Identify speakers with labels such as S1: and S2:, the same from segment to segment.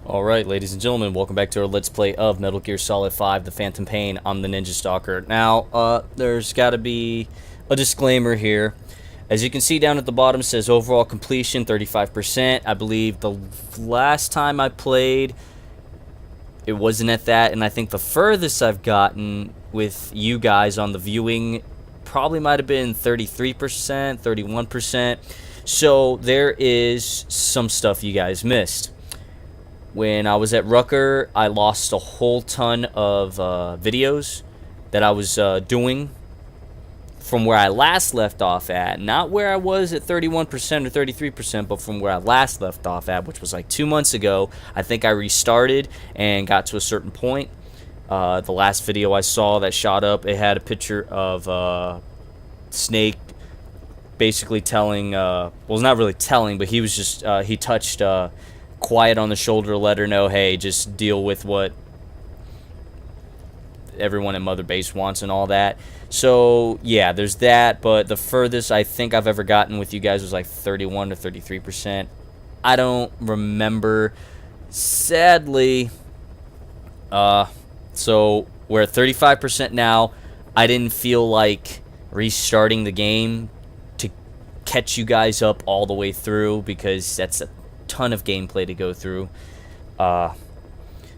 S1: Alright, ladies and gentlemen, welcome back to our Let's Play of Metal Gear Solid 5, The Phantom Pain. I'm the Ninja Stalker. Now, there's gotta be a disclaimer here. As you can see down at the bottom, it says overall completion, 35%. I believe the last time I played, it wasn't at that, and I think the furthest I've gotten with you guys on the viewing probably might have been 33%, 31%. So, there is some stuff you guys missed. When I was at Rucker, I lost a whole ton of videos that I was doing from where I last left off at. Not where I was at 31% or 33%, but from where I last left off at, which was like 2 months ago. I think I restarted and got to a certain point. The last video I saw that shot up, it had a picture of Snake basically telling, well, not really telling, but he was just, he touched Quiet on the shoulder to let her know, hey, just deal with what everyone at Mother Base wants and all that. So, yeah, there's that, but the furthest I think I've ever gotten with you guys was like 31 to 33%. I don't remember, sadly. So, we're at 35% now. I didn't feel like restarting the game to catch you guys up all the way through because that's a ton of gameplay to go through.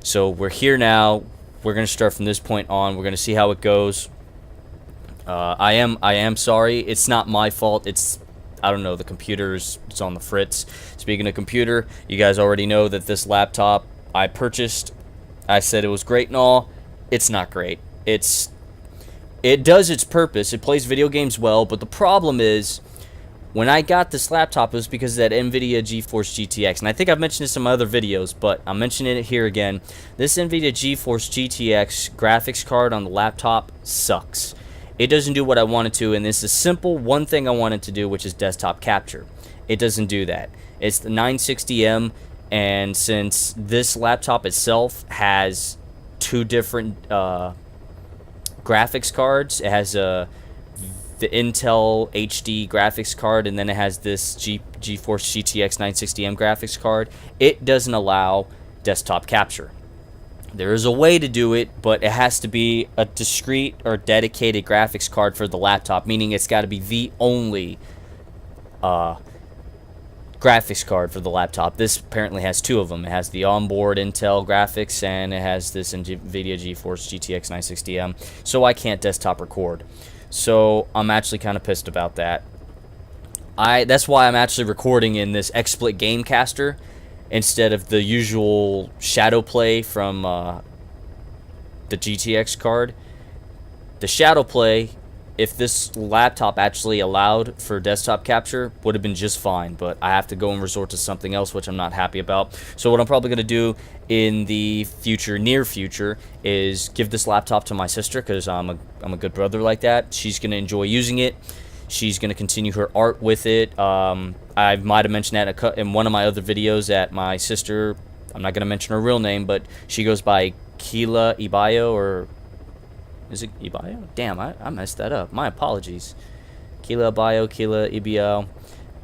S1: So we're here now. We're gonna start from this point on. We're gonna see how it goes. I am sorry. It's not my fault. I don't know, the computer's it's on the fritz. Speaking of computer, you guys already know that this laptop I purchased, I said it was great and all. It's not great. It does its purpose. It plays video games well, but the problem is, when I got this laptop, it was because of that NVIDIA GeForce GTX. And I think I've mentioned this in some other videos, but I'm mentioning it here again. This NVIDIA GeForce GTX graphics card on the laptop sucks. It doesn't do what I want it to, and this is simple one thing I want it to do, which is desktop capture. It doesn't do that. It's the 960M, and since this laptop itself has two different graphics cards, it has the Intel HD graphics card, and then it has this GeForce GTX 960M graphics card. It doesn't allow desktop capture. There is a way to do it, but it has to be a discrete or dedicated graphics card for the laptop, meaning it's got to be the only graphics card for the laptop. This apparently has two of them. It has the onboard Intel graphics, and it has this NVIDIA GeForce GTX 960M, so I can't desktop record. So I'm actually kind of pissed about that. That's why I'm actually recording in this XSplit Gamecaster instead of the usual Shadow Play from the GTX card. The Shadow Play, if this laptop actually allowed for desktop capture, would have been just fine, but I have to go and resort to something else, which I'm not happy about. So what I'm probably going to do in the near future, is give this laptop to my sister, because I'm a good brother like that. She's going to enjoy using it. She's going to continue her art with it. I might have mentioned that in one of my other videos that my sister, I'm not going to mention her real name, but she goes by Keila Ibayo, or is it Ibayo? Damn, I messed that up. My apologies. Keila Ibayo, Keila Ibio.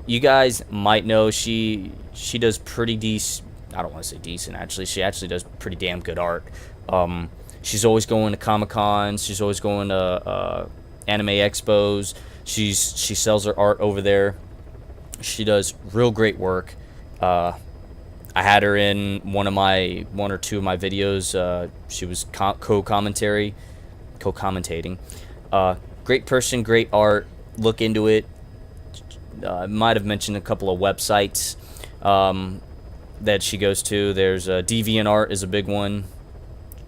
S1: You guys might know she does pretty decent. I don't want to say decent, actually. She actually does pretty damn good art. She's always going to Comic-Cons. She's always going to anime expos. She sells her art over there. She does real great work. I had her in one or two of my videos. She was co-commentating. Great person, great art. Look into it. I might have mentioned a couple of websites that she goes to. There's DeviantArt is a big one.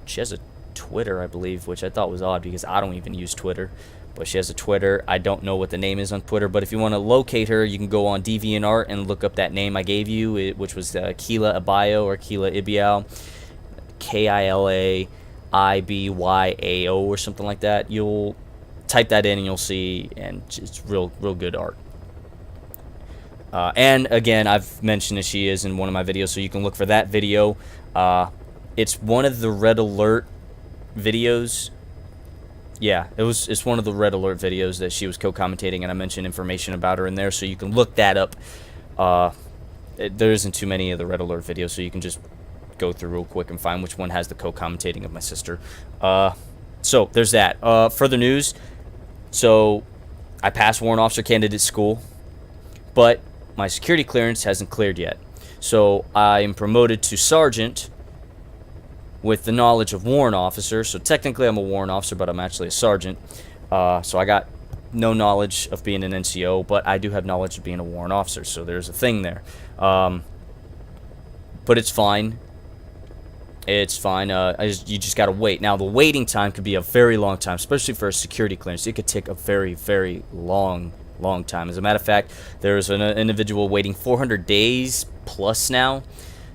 S1: She has a Twitter, I believe, which I thought was odd because I don't even use Twitter. But she has a Twitter. I don't know what the name is on Twitter, but if you want to locate her, you can go on DeviantArt and look up that name I gave you, which was Keila Ibayo or Keila Ibiao, KILAIBYAO or something like that. You'll type that in and you'll see, and it's real good art. And again, I've mentioned that she is in one of my videos, so you can look for that video. It's one of the Red Alert videos. Yeah, it's one of the Red Alert videos that she was co-commentating, and I mentioned information about her in there, so you can look that up. There isn't too many of the Red Alert videos, so you can just go through real quick and find which one has the co-commentating of my sister. So there's that. Further news. So I passed warrant officer candidate school, but my security clearance hasn't cleared yet. So I am promoted to sergeant with the knowledge of warrant officer. So technically I'm a warrant officer, but I'm actually a sergeant. So I got no knowledge of being an NCO, but I do have knowledge of being a warrant officer. So there's a thing there. But it's fine. It's fine. You just gotta wait. Now the waiting time could be a very long time, especially for a security clearance. It could take a very, very long time. As a matter of fact, there's an individual waiting 400 days plus now.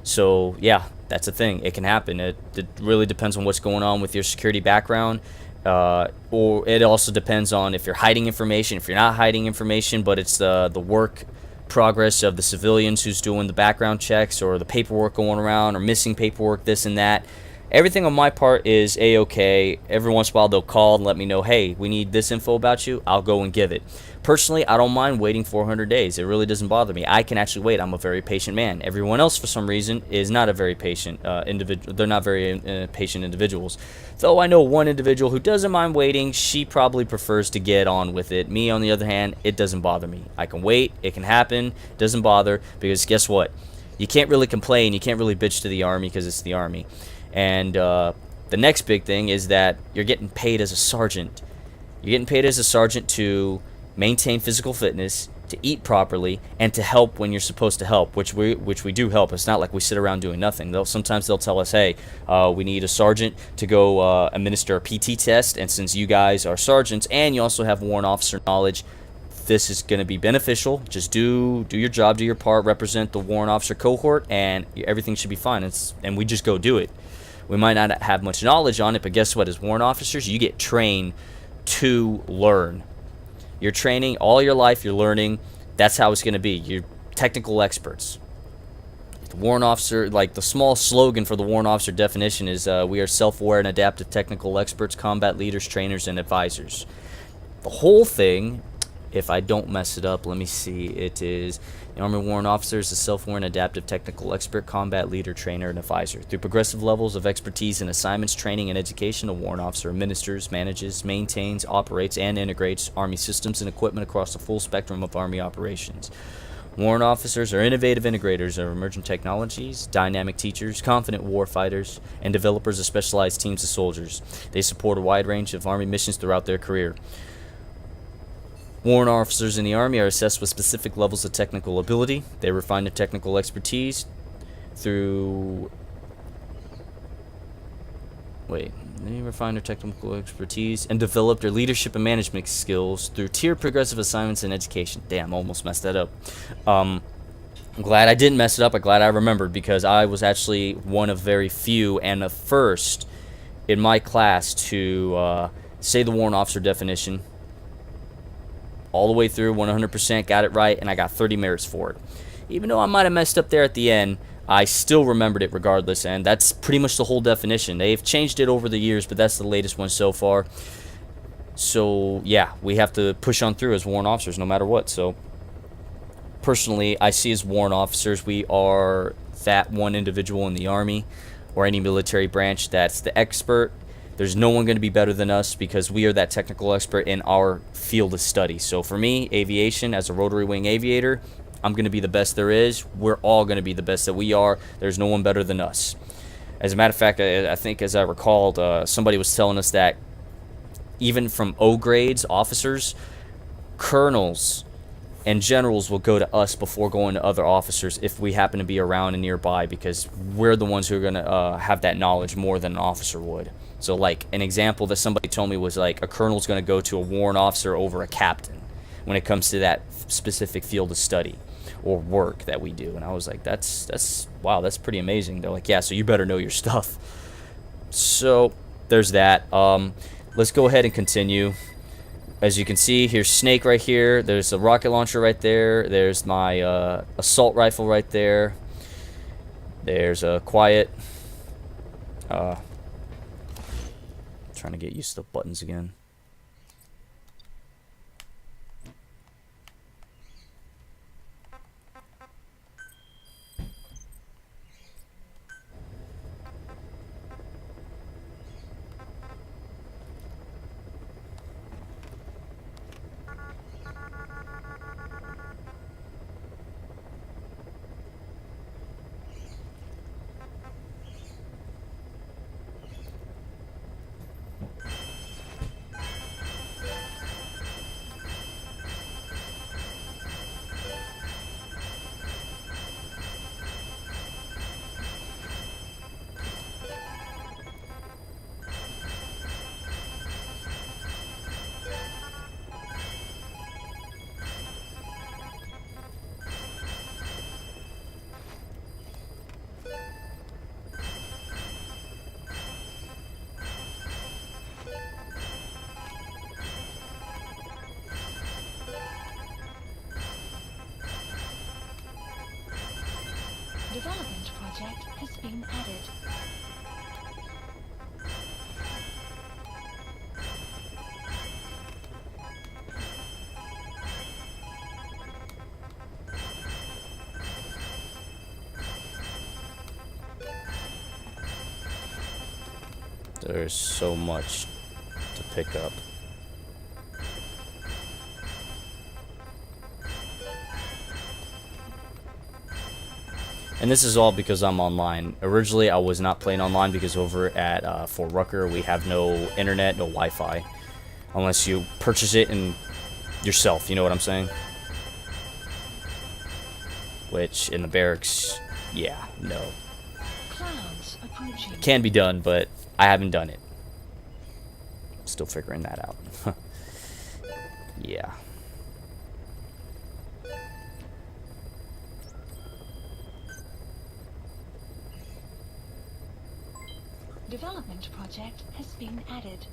S1: So yeah, that's a thing. It can happen. It really depends on what's going on with your security background. Or it also depends on if you're hiding information, if you're not hiding information, but it's the work progress of the civilians who's doing the background checks, or the paperwork going around, or missing paperwork, this and that. Everything on my part is a-okay. Every once in a while they'll call and let me know, hey, we need this info about you. I'll go and give it. Personally, I don't mind waiting 400 days. It really doesn't bother me. I can actually wait. I'm a very patient man. Everyone else, for some reason, is not a very patient individual. They're not very patient individuals. Though I know one individual who doesn't mind waiting. She probably prefers to get on with it. Me, on the other hand, it doesn't bother me. I can wait. It can happen. It doesn't bother, because guess what? You can't really complain. You can't really bitch to the Army, because it's the Army. And the next big thing is that you're getting paid as a sergeant. You're getting paid as a sergeant to maintain physical fitness, to eat properly, and to help when you're supposed to help, which we do help. It's not like we sit around doing nothing. Sometimes they'll tell us, hey, we need a sergeant to go administer a PT test, and since you guys are sergeants and you also have warrant officer knowledge, this is going to be beneficial. Just do your job, do your part, represent the warrant officer cohort, and everything should be fine. And we just go do it. We might not have much knowledge on it, but guess what? As warrant officers, you get trained to learn. You're training all your life. You're learning. That's how it's going to be. You're technical experts. The warrant officer, like the small slogan for the warrant officer definition is, we are self-aware and adaptive technical experts, combat leaders, trainers, and advisors. The whole thing, if I don't mess it up, let me see. It is the Army Warrant Officer is a self-aware and adaptive technical expert, combat leader, trainer, and advisor. Through progressive levels of expertise in assignments, training, and education, a warrant officer administers, manages, maintains, operates, and integrates Army systems and equipment across the full spectrum of Army operations. Warrant officers are innovative integrators of emerging technologies, dynamic teachers, confident warfighters, and developers of specialized teams of soldiers. They support a wide range of Army missions throughout their career. Warrant officers in the Army are assessed with specific levels of technical ability. They refine their technical expertise through... They refine their technical expertise and develop their leadership and management skills through tiered progressive assignments and education. Damn, almost messed that up. I'm glad I didn't mess it up. I'm glad I remembered, because I was actually one of very few and the first in my class to say the warrant officer definition all the way through, 100%, got it right, and I got 30 merits for it. Even though I might have messed up there at the end, I still remembered it regardless, and that's pretty much the whole definition. They've changed it over the years, but that's the latest one so far. So, yeah, we have to push on through as warrant officers no matter what. So, personally, I see as warrant officers, we are that one individual in the Army or any military branch that's the expert. There's no one going to be better than us, because we are that technical expert in our field of study. So for me, aviation, as a rotary wing aviator, I'm going to be the best there is. We're all going to be the best that we are. There's no one better than us. As a matter of fact, I think, as I recalled, somebody was telling us that even from O grades, officers, colonels, and generals will go to us before going to other officers if we happen to be around and nearby, because we're the ones who are going to have that knowledge more than an officer would. So, like, an example that somebody told me was, like, a colonel's going to go to a warrant officer over a captain when it comes to that specific field of study or work that we do. And I was like, wow, that's pretty amazing. They're like, yeah, so you better know your stuff. So, there's that. Let's go ahead and continue. As you can see, here's Snake right here. There's a rocket launcher right there. There's my assault rifle right there. There's a Quiet. Trying to get used to the buttons again. There's so much to pick up. And this is all because I'm online. Originally, I was not playing online because over at Fort Rucker, we have no internet, no Wi-Fi. Unless you purchase it and yourself, you know what I'm saying? Which, in the barracks, yeah, no. It can be done, but I haven't done it. Still figuring that out. Yeah.
S2: Development project has been added.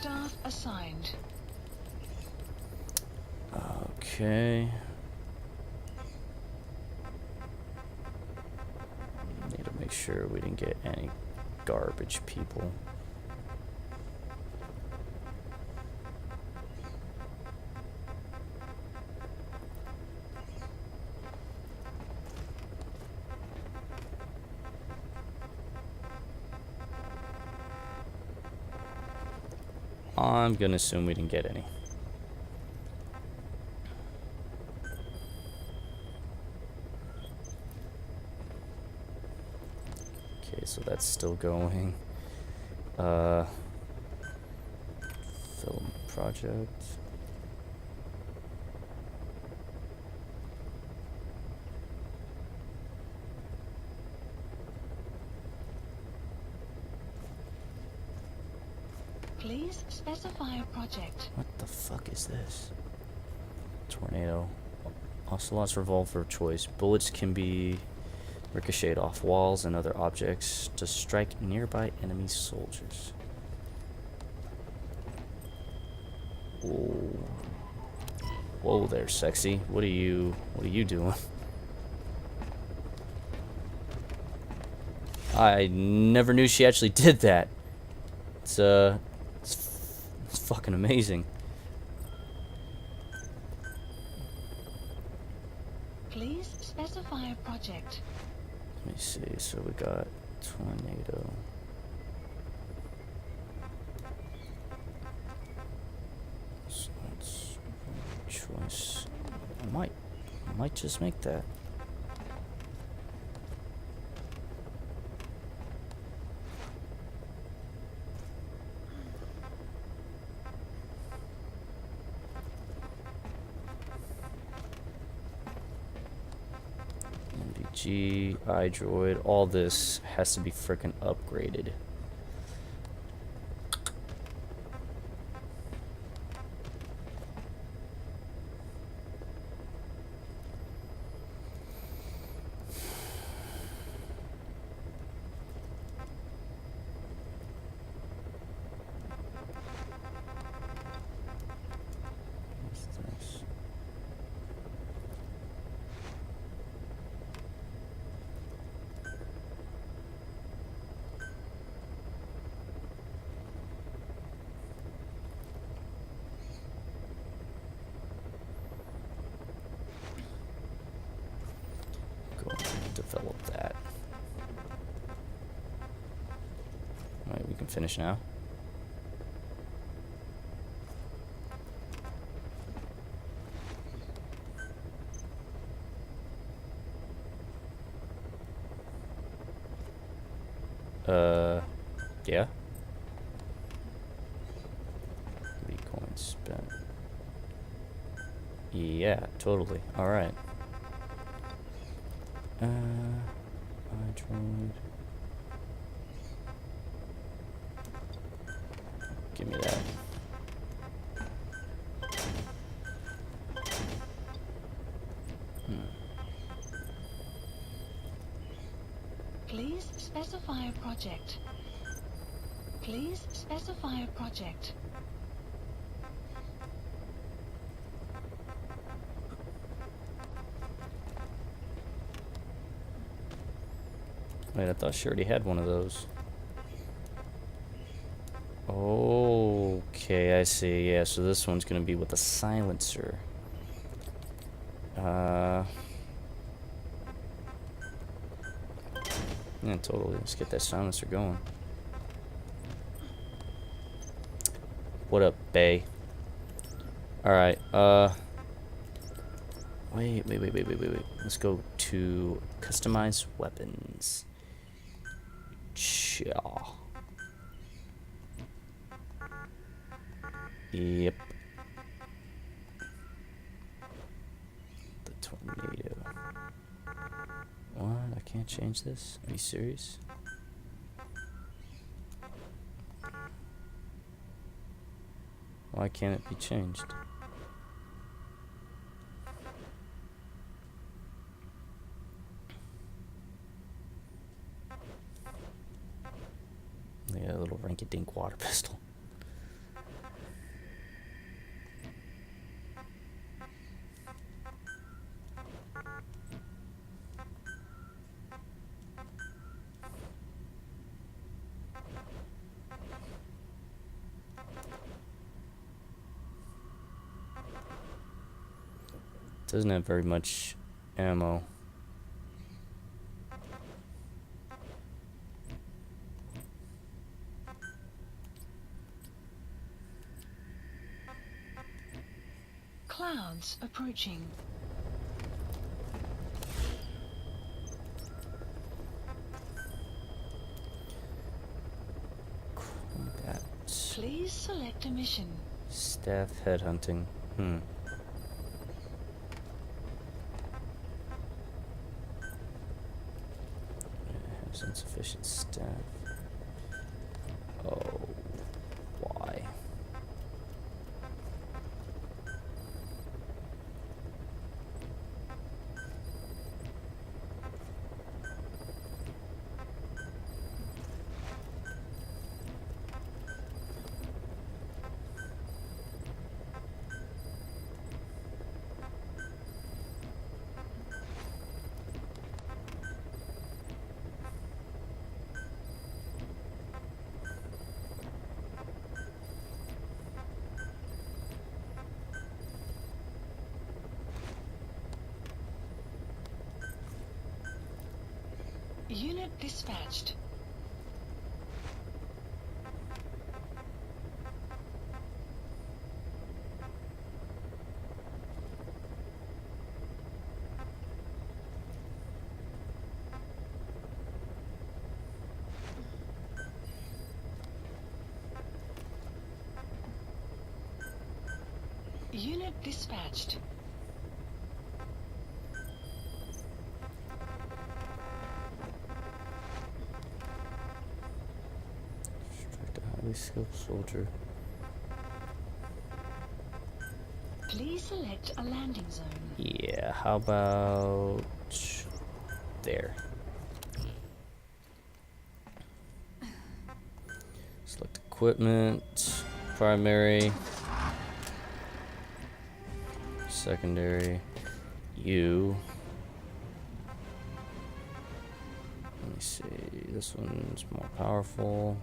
S2: Staff assigned.
S1: Okay. Need to make sure we didn't get any garbage people. I'm gonna assume we didn't get any. Okay, so that's still going. Film project.
S2: Please specify a project.
S1: What the fuck is this? Tornado. Ocelot's revolver of choice. Bullets can be ricocheted off walls and other objects to strike nearby enemy soldiers. Whoa. Whoa there, sexy. What are you doing? I never knew she actually did that. It's fucking amazing.
S2: Please specify a project.
S1: Let me see. So we got tornado. So that's choice. I might just make that. MDG, iDroid, all this has to be frickin' upgraded. What's this? Go ahead and develop that. Alright, we can finish now. Yeah. Yeah, totally. Alright. iDroid. Give me that.
S2: Please specify a project. Please specify a project.
S1: Wait, I thought she already had one of those. Okay, I see. Yeah, so this one's gonna be with a silencer. Yeah, totally. Let's get that silencer going. What up, Bay? Alright, wait. Let's go to customize weapons. Cha. Yep. The tornado. What? I can't change this? Are you serious? Why can't it be changed? Yeah, a little rinky-dink water pistol. Doesn't have very much ammo.
S2: Clouds approaching.
S1: Combat.
S2: Please select a mission.
S1: Staff headhunting. Has insufficient staff. Oh, why?
S2: Unit dispatched. Unit dispatched.
S1: Strike a highly skilled soldier.
S2: Please select a landing zone.
S1: Yeah, how about there? Select equipment, primary, secondary, you. Let me see, this one's more powerful.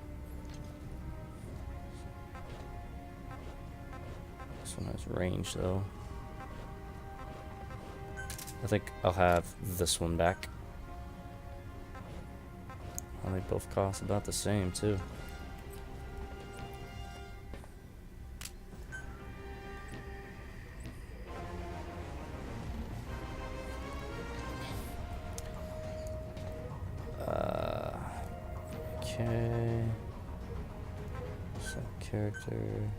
S1: This one has range though. I think I'll have this one back. Oh, they both cost about the same too. Okay. Select character.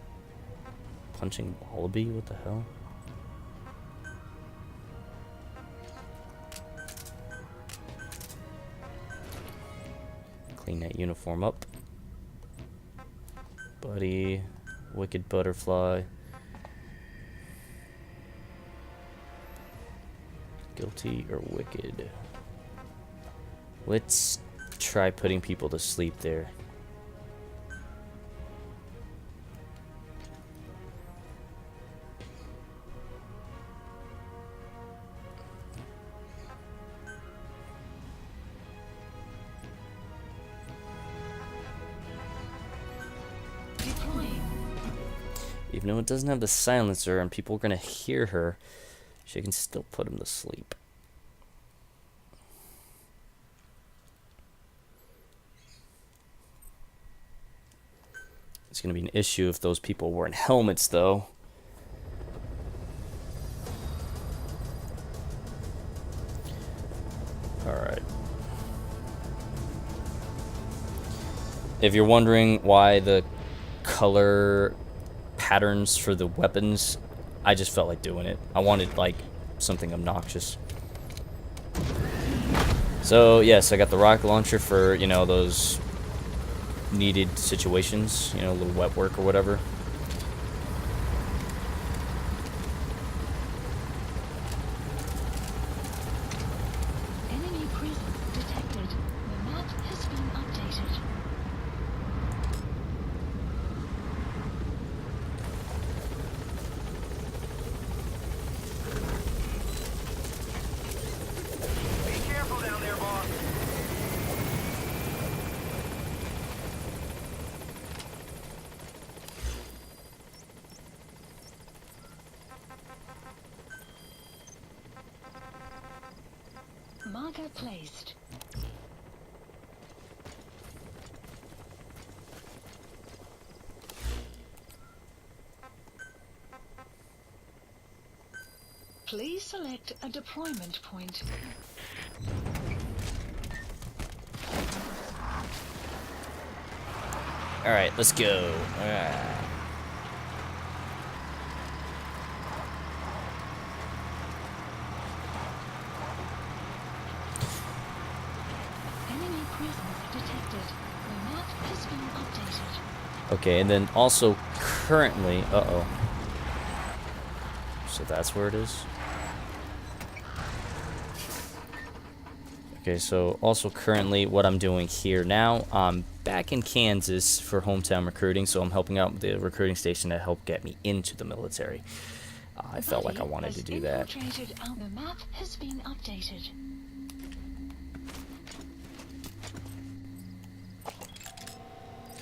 S1: Punching Wallaby? What the hell? Clean that uniform up. Buddy, Wicked Butterfly. Guilty or wicked? Let's try putting people to sleep there.
S2: Deploying.
S1: Even though it doesn't have the silencer and people are going to hear her, she can still put him to sleep. It's going to be an issue if those people were in helmets, though. Alright. If you're wondering why the color patterns for the weapons, I just felt like doing it. I wanted, like, something obnoxious. So, yes, I got the rocket launcher for, you know, those needed situations, you know, a little wet work or whatever.
S2: Enemy presence detected. The map has been updated.
S3: Be careful down there, boss.
S2: Marker placed. Please select a deployment point.
S1: Alright, let's go. Ah.
S2: Enemy presence detected. The map has been updated.
S1: Okay, and then also currently... Uh-oh. So that's where it is? Okay, so also currently what I'm doing here now, I'm back in Kansas for hometown recruiting, so I'm helping out the recruiting station that helped get me into the military. I felt like I
S2: Buddy
S1: wanted to
S2: has
S1: do that.
S2: infiltrated our- The map has been updated.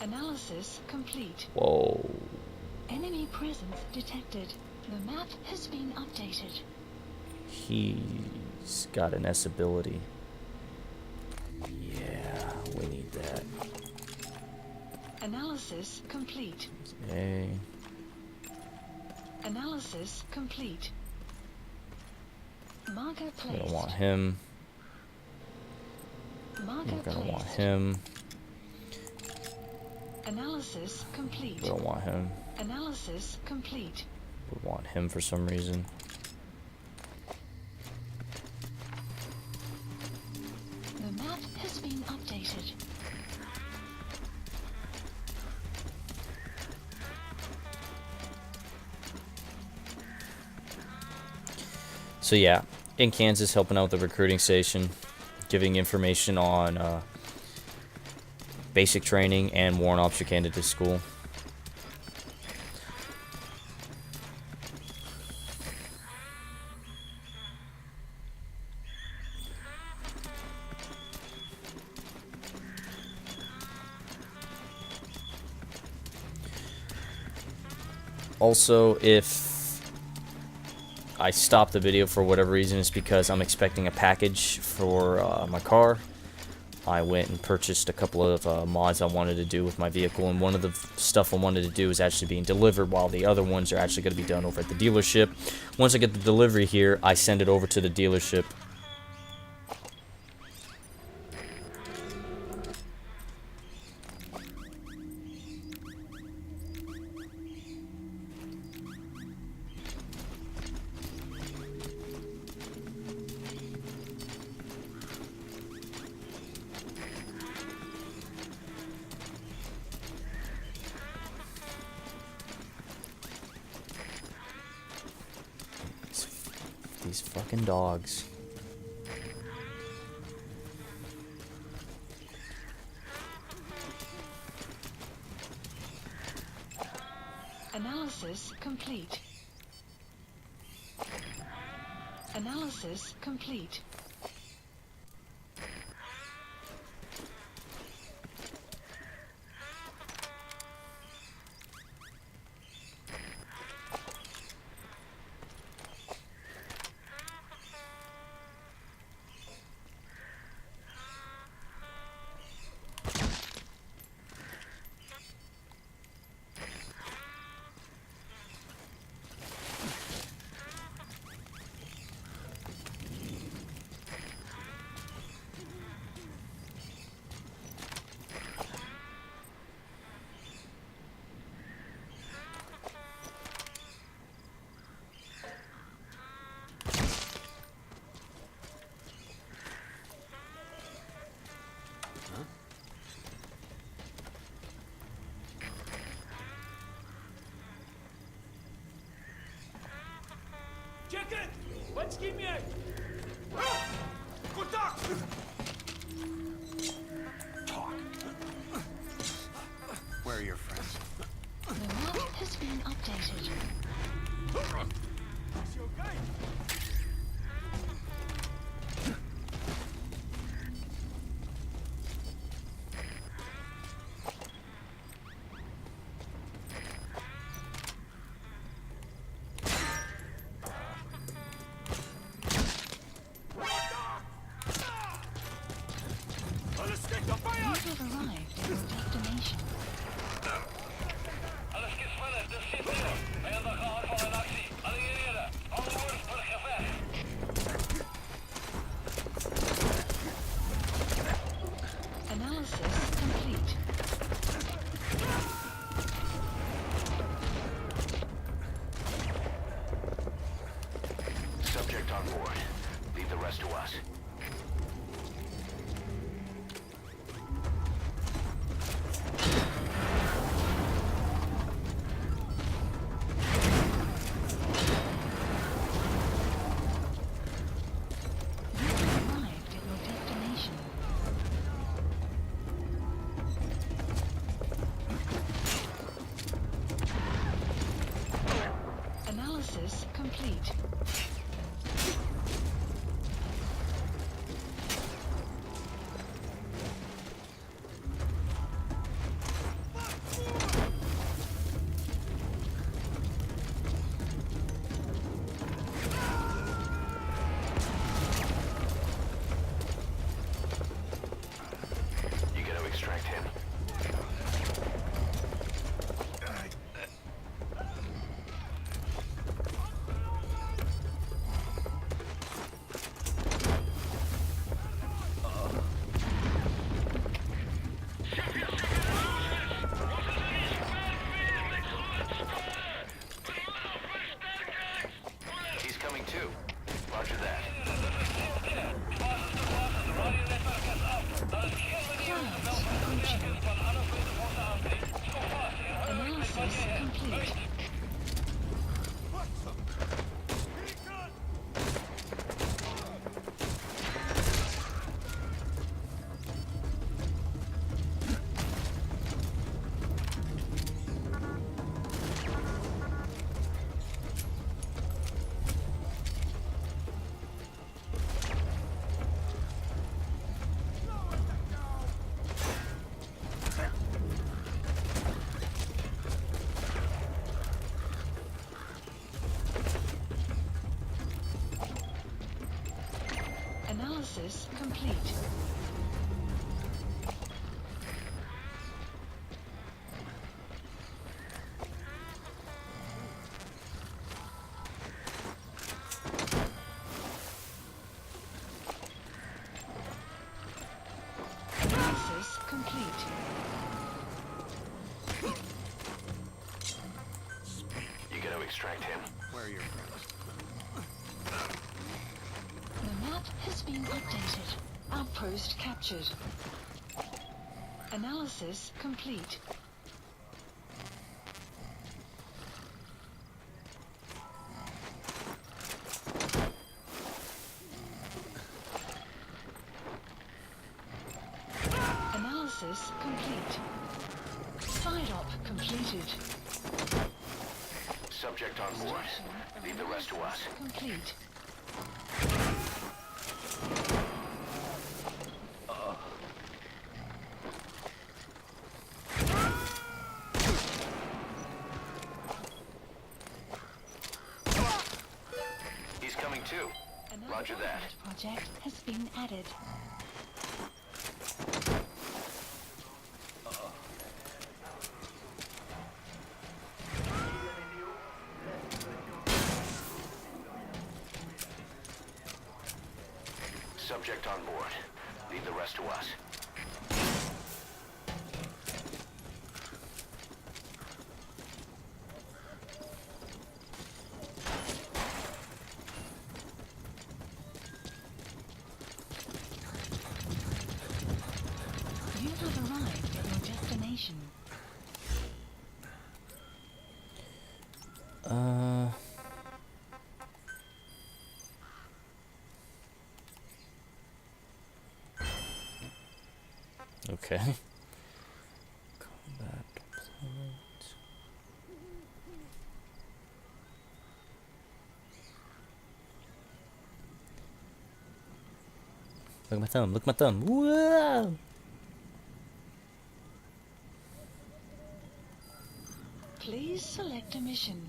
S2: Analysis complete.
S1: Whoa.
S2: Enemy presence detected. The map has been updated.
S1: He's got an S ability. Yeah, we need that.
S2: Analysis complete.
S1: A.
S2: Analysis complete. Marker
S1: We
S2: placed.
S1: don't want him.
S2: Marker
S1: We're gonna
S2: placed.
S1: want him.
S2: Analysis complete.
S1: We don't want him.
S2: Analysis complete.
S1: We want him for some reason.
S2: The map has been updated.
S1: So yeah, in Kansas, helping out with the recruiting station, giving information on basic training and warrant officer candidate school. Also, if I stop the video for whatever reason, it's because I'm expecting a package for my car. I went and purchased a couple of mods I wanted to do with my vehicle, and one of the stuff I wanted to do is actually being delivered, while the other ones are actually going to be done over at the dealership. Once I get the delivery here, I send it over to the dealership. These fucking dogs.
S2: Analysis complete. Analysis complete.
S4: Jacket! Бачки mnie! Kontakt!
S3: Talk. Where are your friends?
S2: The map has been updated.
S4: Is you okay? Alles geht auf Feuer!
S2: You have arrived at your destination.
S5: Alles gespannen, dus zit hier. Vijanden gehouden van een actie. Alliëren, onwoord voor gevecht.
S2: Analysis complete.
S3: Subject on board. Leave the rest to us.
S2: You have arrived at your destination. Analysis complete.
S3: You gotta extract him. He's coming too. Roger that.
S2: Analysis complete. Analysis complete. Analysis complete.
S3: You gotta extract him. Where are your friends?
S2: The map has been updated. Outpost captured. Analysis complete. Side op completed.
S3: Subject on board. Leave the rest to us.
S2: Complete.
S3: He's coming too.
S2: Another
S3: Roger that.
S2: project has been added.
S3: Subject on board. Leave the rest to us.
S2: You have arrived at your destination.
S1: Okay. Combat deployment. Look at my thumb. Look at my thumb. Whoa!
S2: Please select a mission.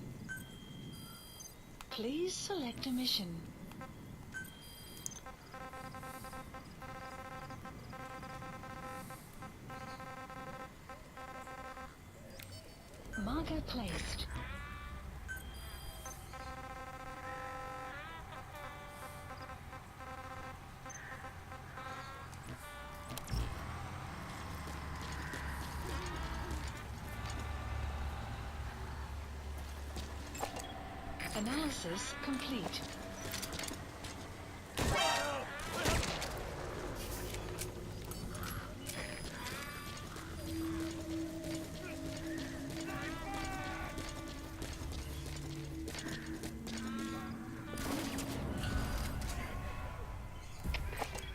S2: Please select a mission. Marker placed. Analysis complete.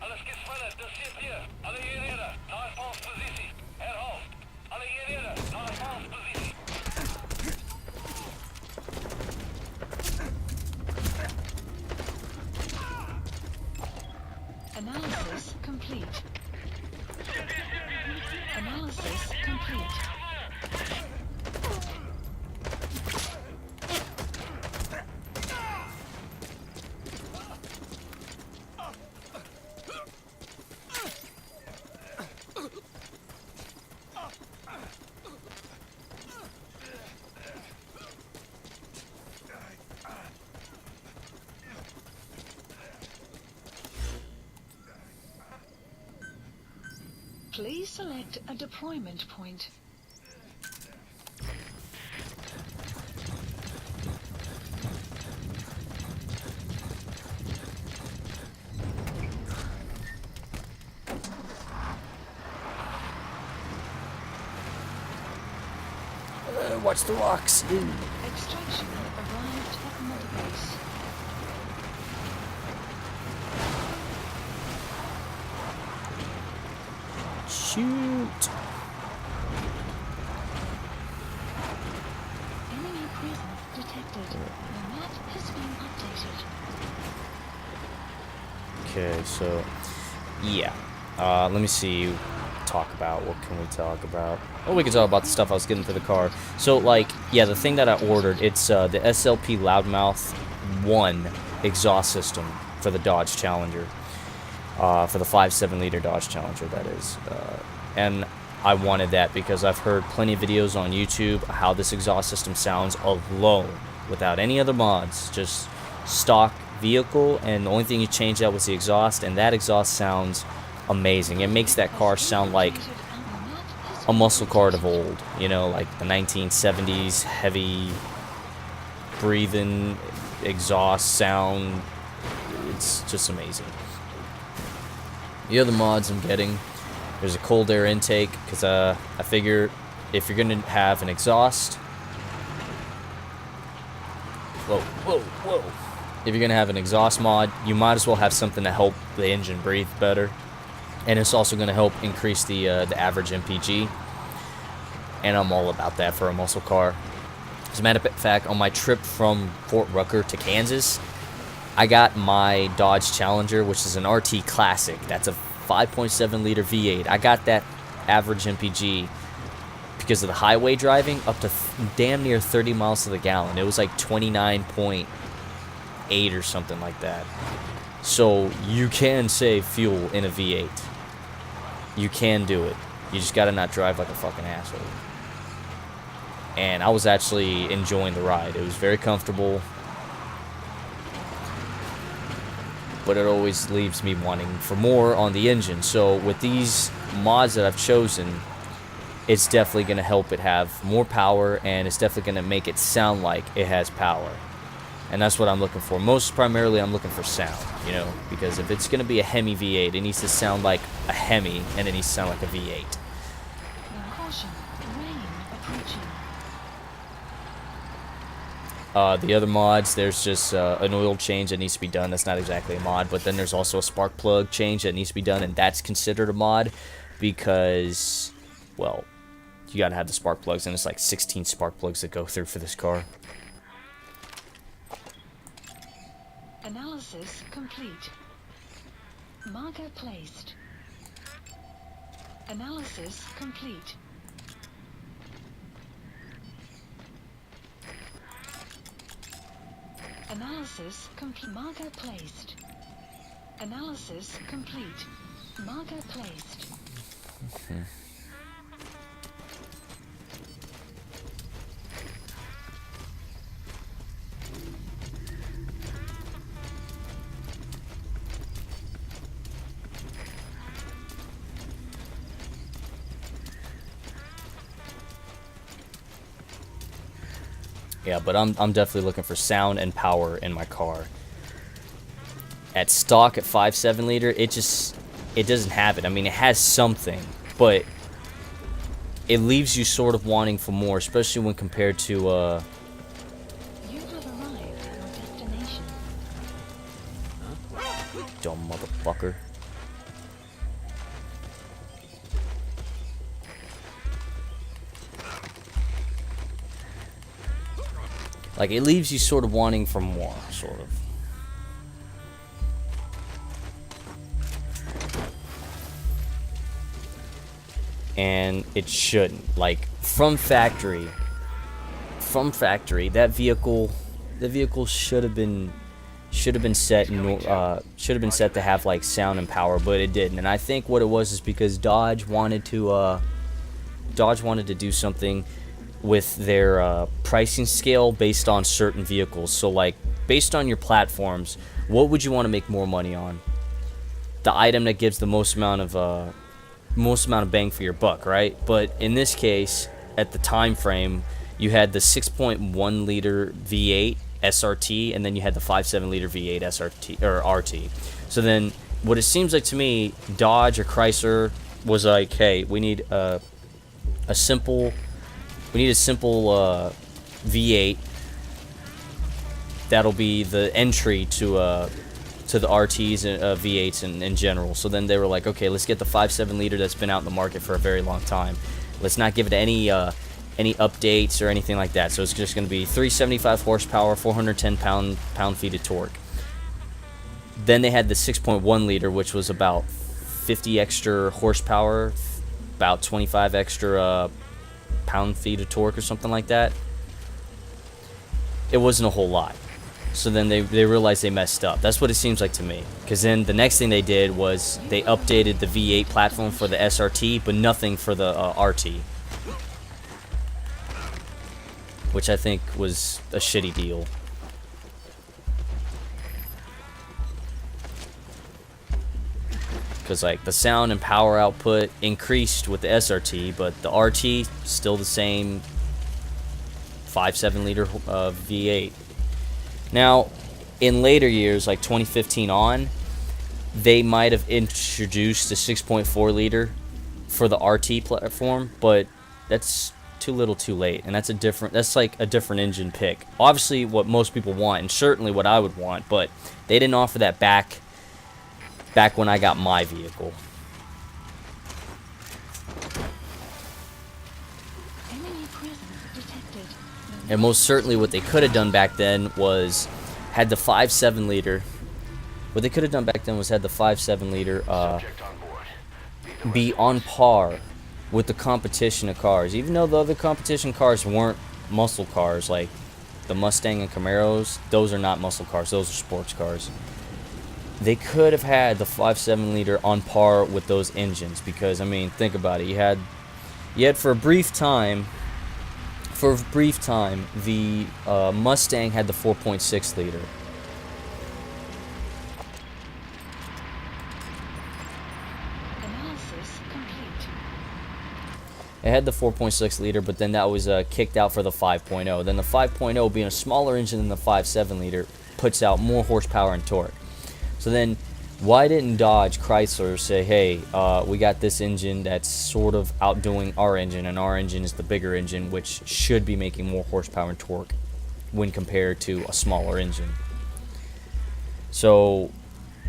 S5: Alles gespannt, das steht hier. Alle Geräte, nach Ausposition. Herr Host, alle Geräte, nach Ausposition.
S2: Analysis complete. Analysis complete. Please select a deployment point.
S1: Watch the rocks.
S2: Extraction arrived at Mother Base.
S1: Shoot.
S2: Enemy presence detected. The map has been updated.
S1: Okay, so yeah. Let me see. Talk about what can we talk about? Oh, we can talk about the stuff I was getting for the car. So, like, yeah, the thing that I ordered, it's the SLP Loudmouth 1 exhaust system for the Dodge Challenger, for the 5.7 liter Dodge Challenger, that is. And I wanted that because I've heard plenty of videos on YouTube how this exhaust system sounds alone, without any other mods, just stock vehicle, and the only thing you change out was the exhaust, and that exhaust sounds amazing. It makes that car sound like a muscle car of old, you know, like the 1970s heavy breathing exhaust sound. It's just amazing. The other mods I'm getting, there's a cold air intake, because I figure if you're gonna have an exhaust, if you're gonna have an exhaust mod, you might as well have something to help the engine breathe better. And it's also going to help increase the average MPG. and I'm all about that for a muscle car. As a matter of fact, on my trip from Fort Rucker to Kansas, I got my Dodge Challenger, which is an RT Classic. That's a 5.7 liter V8. I got that average MPG because of the highway driving up to damn near 30 miles to the gallon. It was like 29.8 or something like that. So you can save fuel in a V8. You can do it. You just gotta not drive like a fucking asshole. And I was actually enjoying the ride. It was very comfortable. But it always leaves me wanting for more on the engine. So with these mods that I've chosen, it's definitely going to help it have more power, and it's definitely going to make it sound like it has power. And that's what I'm looking for. Most primarily, I'm looking for sound, you know, because if it's going to be a Hemi V8, it needs to sound like a Hemi, and it needs to sound like a V8.
S2: Caution, rain approaching.
S1: The other mods, there's just an oil change that needs to be done. That's not exactly a mod, but then there's also a spark plug change that needs to be done, and that's considered a mod because, well, you gotta have the spark plugs, and it's like 16 spark plugs that go through for this car.
S2: Analysis complete. Marker placed. Analysis complete. Analysis complete. Marker placed. Analysis complete. Marker placed.
S1: Yeah, but I'm definitely looking for sound and power in my car. At stock at 5.7 liter, it doesn't have it. I mean, it has something, but it leaves you sort of wanting for more, especially when compared to
S2: You have arrived at your destination.
S1: dumb motherfucker. Like, it leaves you sort of wanting for more, sort of. And it shouldn't. Like, from factory, that vehicle should have been set to have like sound and power, but it didn't. And I think what it was is because Dodge wanted to do something with their pricing scale based on certain vehicles. So like, based on your platforms, what would you want to make more money on? The item that gives the most amount of bang for your buck, right? But in this case, at the time frame, you had the 6.1 liter V8 SRT, and then you had the 5.7 liter V8 SRT or RT. So then, what it seems like to me, Dodge or Chrysler was like, hey, we need a simple V8 that'll be the entry to the RTs and V8s in general. So then they were like, okay, let's get the 5.7 liter that's been out in the market for a very long time. Let's not give it any updates or anything like that. So it's just going to be 375 horsepower, 410 pound-feet of torque. Then they had the 6.1 liter, which was about 50 extra horsepower, about 25 extra pound-feet of torque or something like that. It wasn't a whole lot. So then they realized they messed up. That's what it seems like to me. Because then the next thing they did was they updated the V8 platform for the SRT, but nothing for the RT. Which I think was a shitty deal. Because like the sound and power output increased with the SRT, but the RT still the same 5.7 liter V8. Now, in later years, like 2015 on, they might have introduced the 6.4 liter for the RT platform, but that's too little too late, and that's like a different engine pick. Obviously what most people want, and certainly what I would want, but they didn't offer that back when I got my vehicle.
S2: presence detected.
S1: And most certainly what they could have done back then was had the 5.7 liter. What they could have done back then was had the 5.7 liter
S3: Subject on board.
S1: be on par with the competition of cars. Even though the other competition cars weren't muscle cars, like the Mustang and Camaros, those are not muscle cars, those are sports cars. They could have had the 5.7 liter on par with those engines, because I mean, think about it. You had for a brief time, the Mustang had the 4.6 liter.
S2: Analysis complete.
S1: It had the 4.6 liter, but then that was kicked out for the 5.0. Then the 5.0, being a smaller engine than the 5.7 liter, puts out more horsepower and torque. So then, why didn't Dodge, Chrysler say, hey, we got this engine that's sort of outdoing our engine, and our engine is the bigger engine, which should be making more horsepower and torque when compared to a smaller engine? So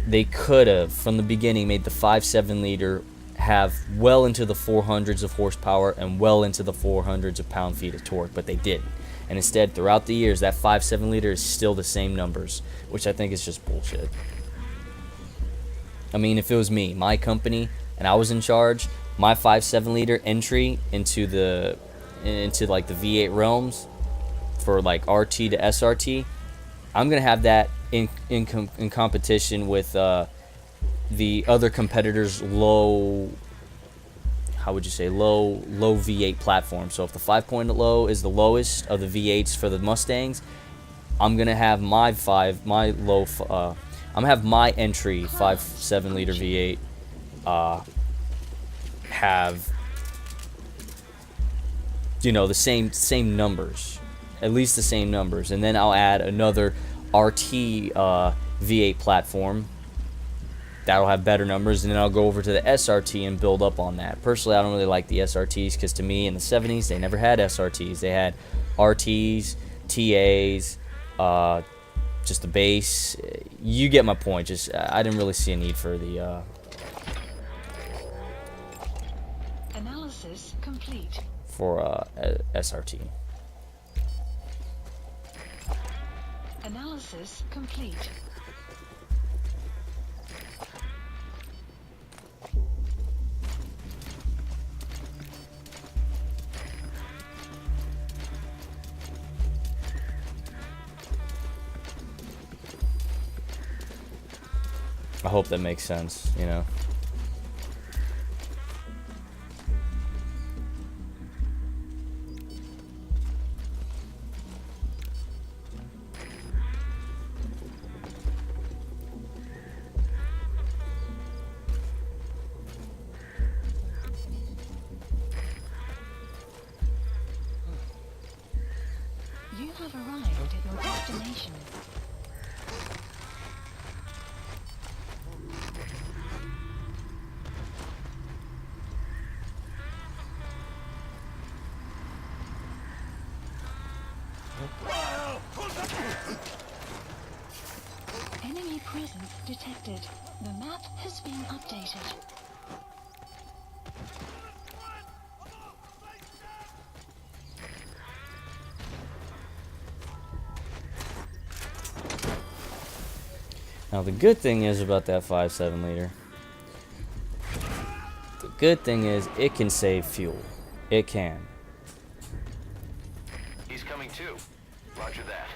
S1: they could have, from the beginning, made the 5.7 liter have well into the 400s of horsepower and well into the 400s of pound-feet of torque, but they didn't. And instead, throughout the years, that 5.7 liter is still the same numbers, which I think is just bullshit. I mean, if it was me, my company, and I was in charge, my 5.7 liter entry into like the V8 realms for like RT to SRT, I'm gonna have that in competition with the other competitors' low V8 platform. So if the 5.0 is the lowest of the V8s for the Mustangs, I'm gonna have my entry 5.7 liter V8 have, you know, the same numbers, at least the same numbers, and then I'll add another RT V8 platform that'll have better numbers, and then I'll go over to the SRT and build up on that. Personally, I don't really like the SRTs, because to me, in the 70s, they never had SRTs. They had RTs, TAs, just the base. You get my point. Just I didn't really see a need for the
S2: Analysis complete.
S1: for SRT.
S2: Analysis complete.
S1: I hope that makes sense, you know.
S2: You have arrived at your destination. Enemy presence detected. The map has been updated.
S1: Now the good thing is about that 5.7 liter. The good thing is it can save fuel. It can.
S3: He's coming too. Roger that.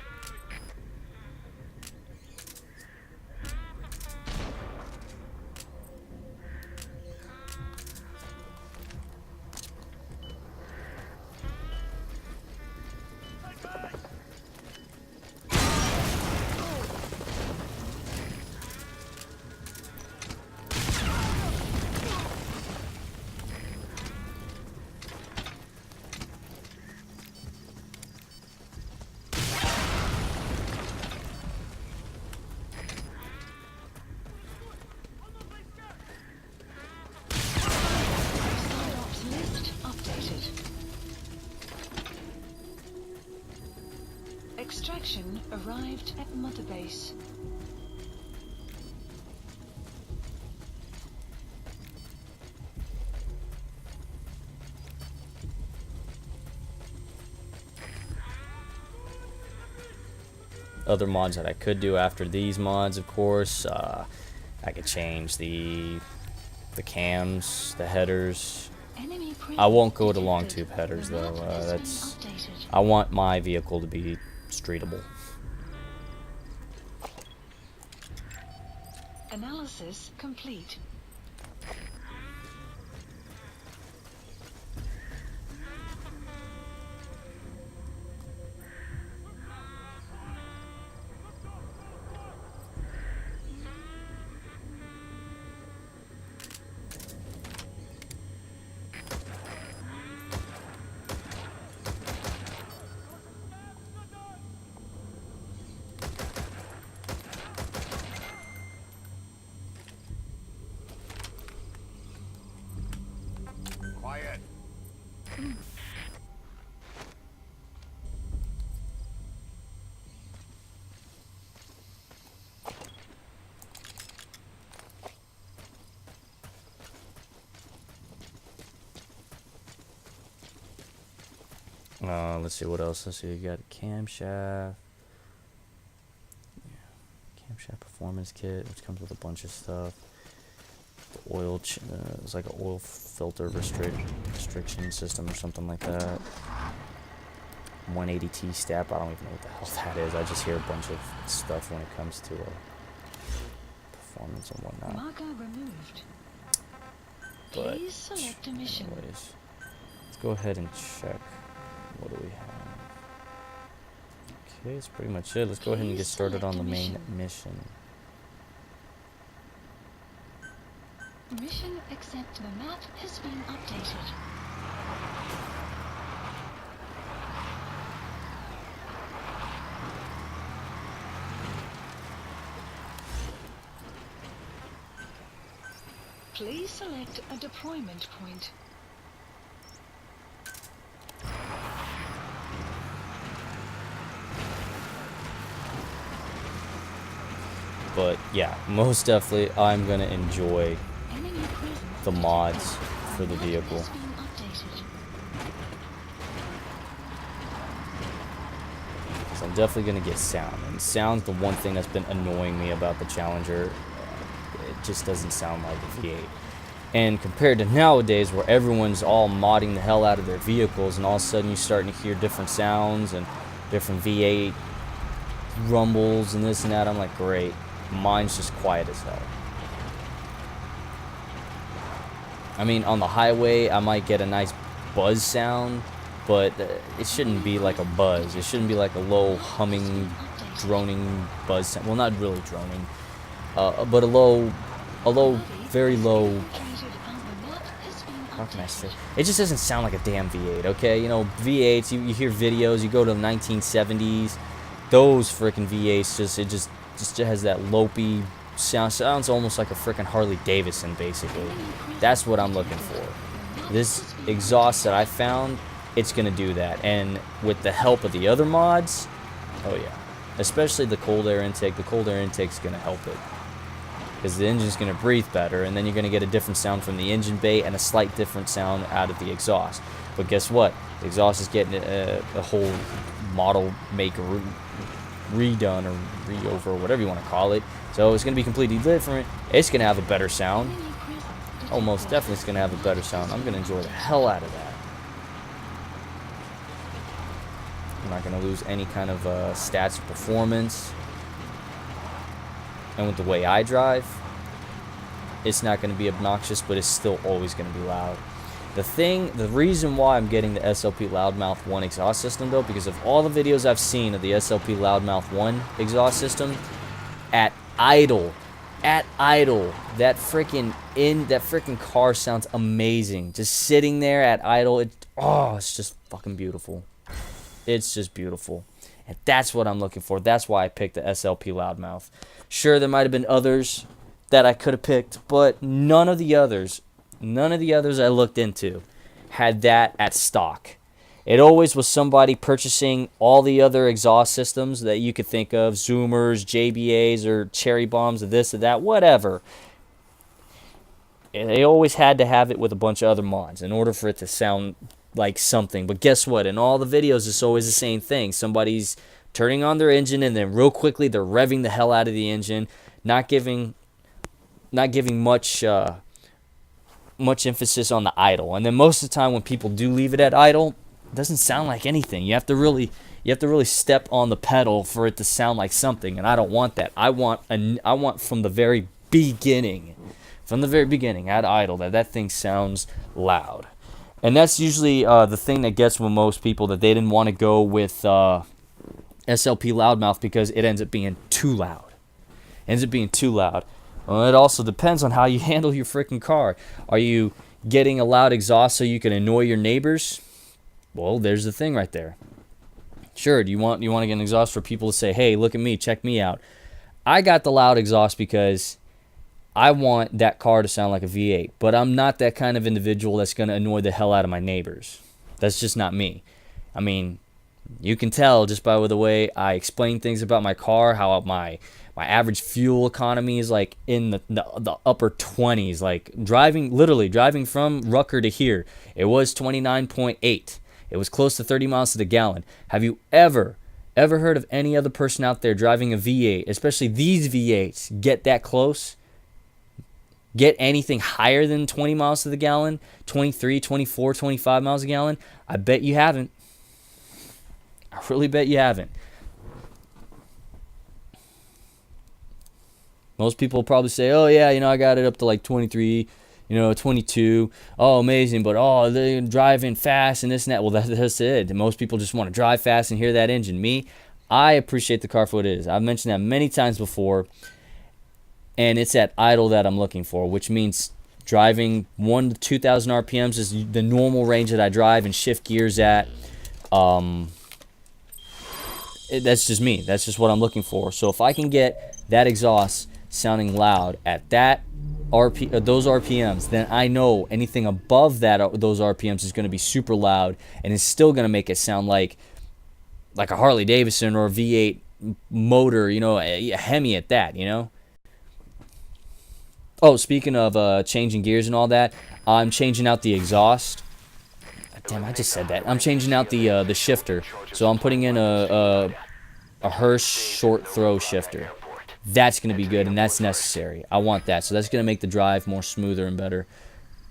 S2: Skydocs list updated. Extraction arrived at Mother Base.
S1: other mods that I could do after these mods, of course. I could change the cams, the headers.
S2: Enemy
S1: I won't go to
S2: presence
S1: long
S2: detected.
S1: tube headers
S2: The
S1: though.
S2: map has been
S1: That's
S2: updated.
S1: I want my vehicle to be streetable.
S2: Analysis complete.
S3: Quiet.
S1: Let's see what else. Let's see. You got a camshaft. Camshaft performance kit, which comes with a bunch of stuff. The oil, it's like an oil filter restriction system or something like that. 180T step. I don't even know what the hell that is. I just hear a bunch of stuff when it comes to performance and whatnot.
S2: Marker removed.
S1: But
S2: Please select a mission.
S1: anyways, let's go ahead and check. What do we have? Okay, that's pretty much it. Let's go ahead and get
S2: Please
S1: started on the
S2: select a
S1: main
S2: mission.
S1: mission.
S2: Mission accept. The map has been updated. Please select a deployment point.
S1: But yeah, most definitely I'm gonna enjoy
S2: Enemy presence
S1: the mods for the
S2: map
S1: vehicle.
S2: has been updated.
S1: So I'm definitely gonna get sound, and sound's the one thing that's been annoying me about the Challenger. It just doesn't sound like a V8. And compared to nowadays, where everyone's all modding the hell out of their vehicles, and all of a sudden you're starting to hear different sounds and different V8 rumbles and this and that, I'm like, great. Mine's just quiet as hell. I mean, on the highway, I might get a nice buzz sound, but it shouldn't be like a buzz. It shouldn't be like a low humming, droning buzz sound. Well, not really droning, but a low, very low. How can I say? It just doesn't sound like a damn V8, okay? You know, V8s, you hear videos, you go to the 1970s, those frickin' V8s, it just has that lopey sound. Sounds almost like a frickin' Harley Davidson, basically. That's what I'm looking for. This exhaust that I found, it's gonna do that. And with the help of the other mods, oh yeah. Especially the cold air intake is gonna help it. Because the engine's going to breathe better, and then you're going to get a different sound from the engine bay and a slight different sound out of the exhaust. But guess what? The exhaust is getting a whole model maker redone or re-over or whatever you want to call it. So it's going to be completely different. It's going to have a better sound. Oh, most definitely it's going to have a better sound. I'm going to enjoy the hell out of that. I'm not going to lose any kind of stats or performance. And with the way I drive, it's not going to be obnoxious, but it's still always going to be loud. The reason why I'm getting the SLP Loudmouth 1 exhaust system, though, because of all the videos I've seen of the SLP Loudmouth 1 exhaust system, at idle, that freaking car sounds amazing. Just sitting there at idle, it's just fucking beautiful. It's just beautiful. And that's what I'm looking for. That's why I picked the SLP Loudmouth. Sure, there might have been others that I could have picked, but none of the others I looked into had that at stock. It always was somebody purchasing all the other exhaust systems that you could think of, Zoomers, JBAs, or Cherry Bombs, or this or that, whatever. And they always had to have it with a bunch of other mods in order for it to sound like something. But guess what? In all the videos, it's always the same thing. Somebody's turning on their engine, and then real quickly they're revving the hell out of the engine, not giving much emphasis on the idle. And then most of the time when people do leave it at idle, it doesn't sound like anything. You have to really step on the pedal for it to sound like something, and I don't want that. I want from the very beginning at idle that thing sounds loud. And that's usually the thing that gets with most people, that they didn't want to go with SLP loudmouth because it ends up being too loud. Well, it also depends on how you handle your freaking car. Are you getting a loud exhaust so you can annoy your neighbors? Well, there's the thing right there. Sure, do you want to get an exhaust for people to say, hey, look at me, check me out? I got the loud exhaust because I want that car to sound like a V8, but I'm not that kind of individual that's going to annoy the hell out of my neighbors. That's just not me. I mean, you can tell just by the way I explain things about my car, how my average fuel economy is like in the upper 20s. Like literally driving from Rucker to here, it was 29.8. It was close to 30 miles to the gallon. Have you ever heard of any other person out there driving a V8, especially these V8s, get that close? Get anything higher than 20 miles to the gallon? 23, 24, 25 miles a gallon? I bet you haven't. I really bet you haven't. Most people probably say, oh yeah, I got it up to like 23, 22. Oh, amazing, but they're driving fast and this and that. Well, that's it. Most people just want to drive fast and hear that engine. Me, I appreciate the car for what it is. I've mentioned that many times before, and it's at idle that I'm looking for, which means driving 1,000 to 2,000 RPMs is the normal range that I drive and shift gears at. That's just me. That's just what I'm looking for. So if I can get that exhaust sounding loud at those RPMs, then I know anything above those RPMs is going to be super loud, and it's still going to make it sound like a Harley Davidson or a V8 motor, a Hemi at that, Oh, speaking of changing gears and all that, I'm changing out the exhaust. Damn, I just said that. I'm changing out the shifter. So I'm putting in a Hurst short throw shifter. That's going to be good, and that's necessary. I want that. So that's going to make the drive more smoother and better,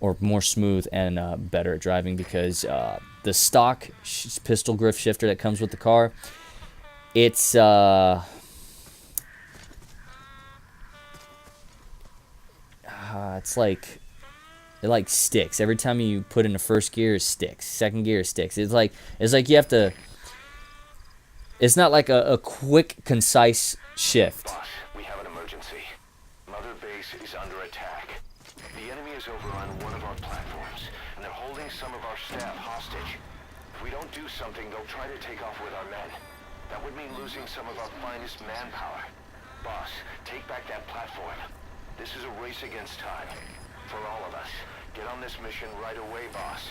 S1: or more smooth and better at driving, because the stock pistol grip shifter that comes with the car, it's like it sticks. Every time you put in the first gear, it sticks. Second gear, it sticks. It's like you have to. It's not like a quick, concise shift.
S3: Boss, we have an emergency. Mother Base is under attack. The enemy is over on one of our platforms, and they're holding some of our staff hostage. If we don't do something, they'll try to take off with our men. That would mean losing some of our finest manpower. Boss, take back that platform. This is a race against time. For all of us. Get on this mission right away, boss.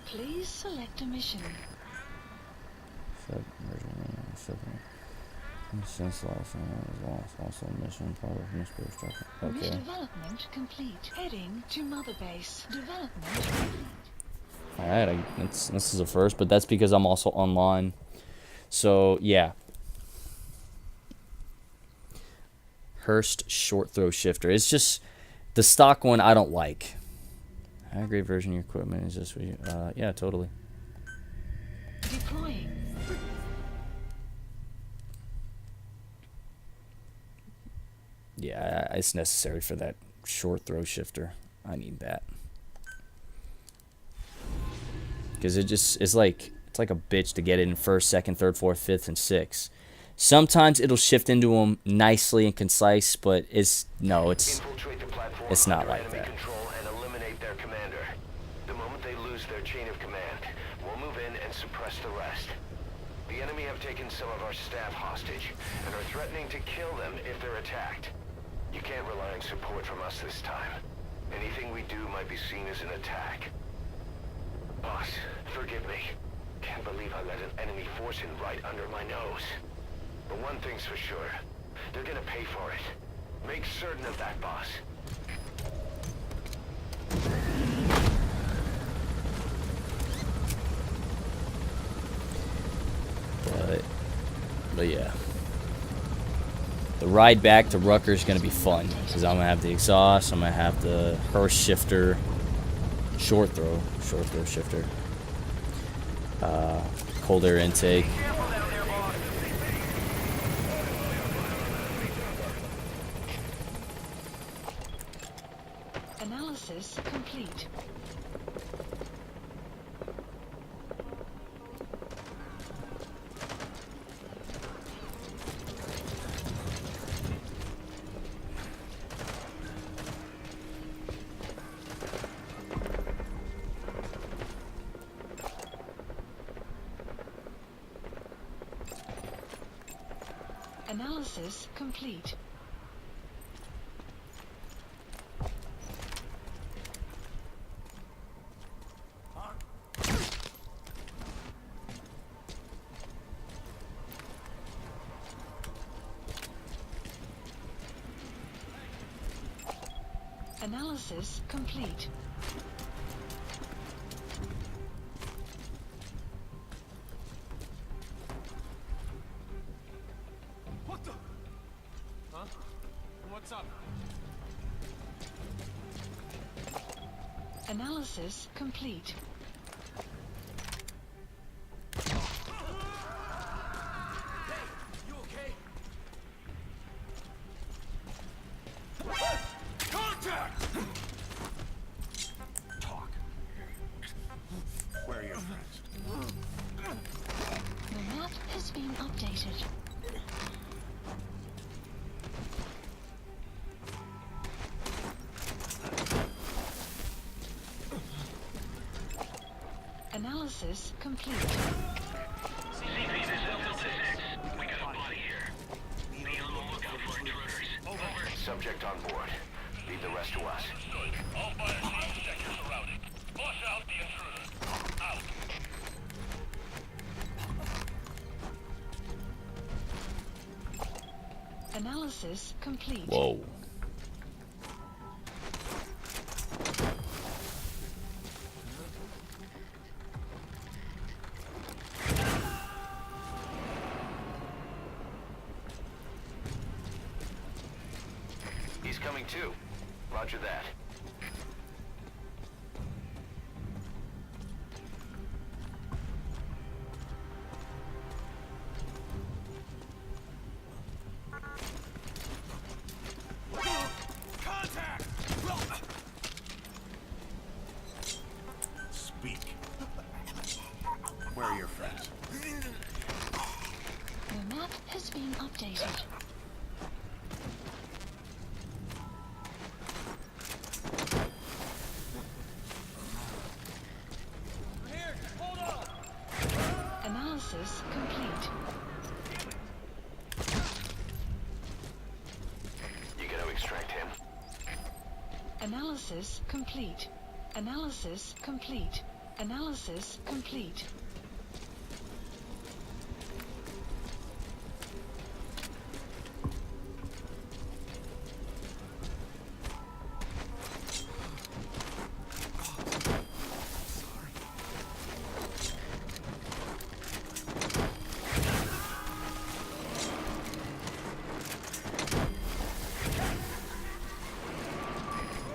S2: Please select a mission.
S1: Okay.
S2: Development complete. Heading to Mother Base. Development complete.
S1: Alright, this is a first, but that's because I'm also online. So, yeah. Hurst short throw shifter. It's just the stock one I don't like. High grade version of your equipment is just yeah, totally.
S2: Deploying.
S1: Yeah, it's necessary for that short throw shifter. I need that. Because it's like a bitch to get it in first, second, third, fourth, fifth, and sixth. Sometimes it'll shift into them nicely and concise, but it's not like that.
S3: Control and eliminate their commander. The moment they lose their chain of command, we'll move in and suppress the rest. The enemy have taken some of our staff hostage and are threatening to kill them if they're attacked. You can't rely on support from us this time. Anything we do might be seen as an attack. Boss, forgive me. Can't believe I let an enemy force in right under my nose. But one thing's for sure. They're gonna pay for it. Make certain of that, boss.
S1: But yeah. The ride back to Rucker is going to be fun. Because I'm going to have the exhaust. I'm going to have the Hurst shifter. Short throw shifter. Cold air intake.
S2: Analysis complete. Analysis complete. Analysis complete.
S4: What the? Huh? What's up?
S2: Analysis complete.
S4: You okay? Contact!
S3: Talk. Where are your friends?
S2: The map has been updated. Analysis complete.
S5: CP, this is Delta 6. We got a body here. Be on the lookout for intruders. Over.
S3: Subject on board. Leave the rest to us.
S5: Good. All fire teams sector surrounded. Flush out the intruder. Out.
S2: Analysis complete.
S1: Whoa.
S3: He's coming too. Roger that.
S4: Contact!
S3: Speak. Where are your friends?
S2: The map has been updated.
S4: Here, hold on!
S2: Analysis complete.
S3: You gonna extract him?
S2: Analysis complete. Analysis complete. Analysis complete.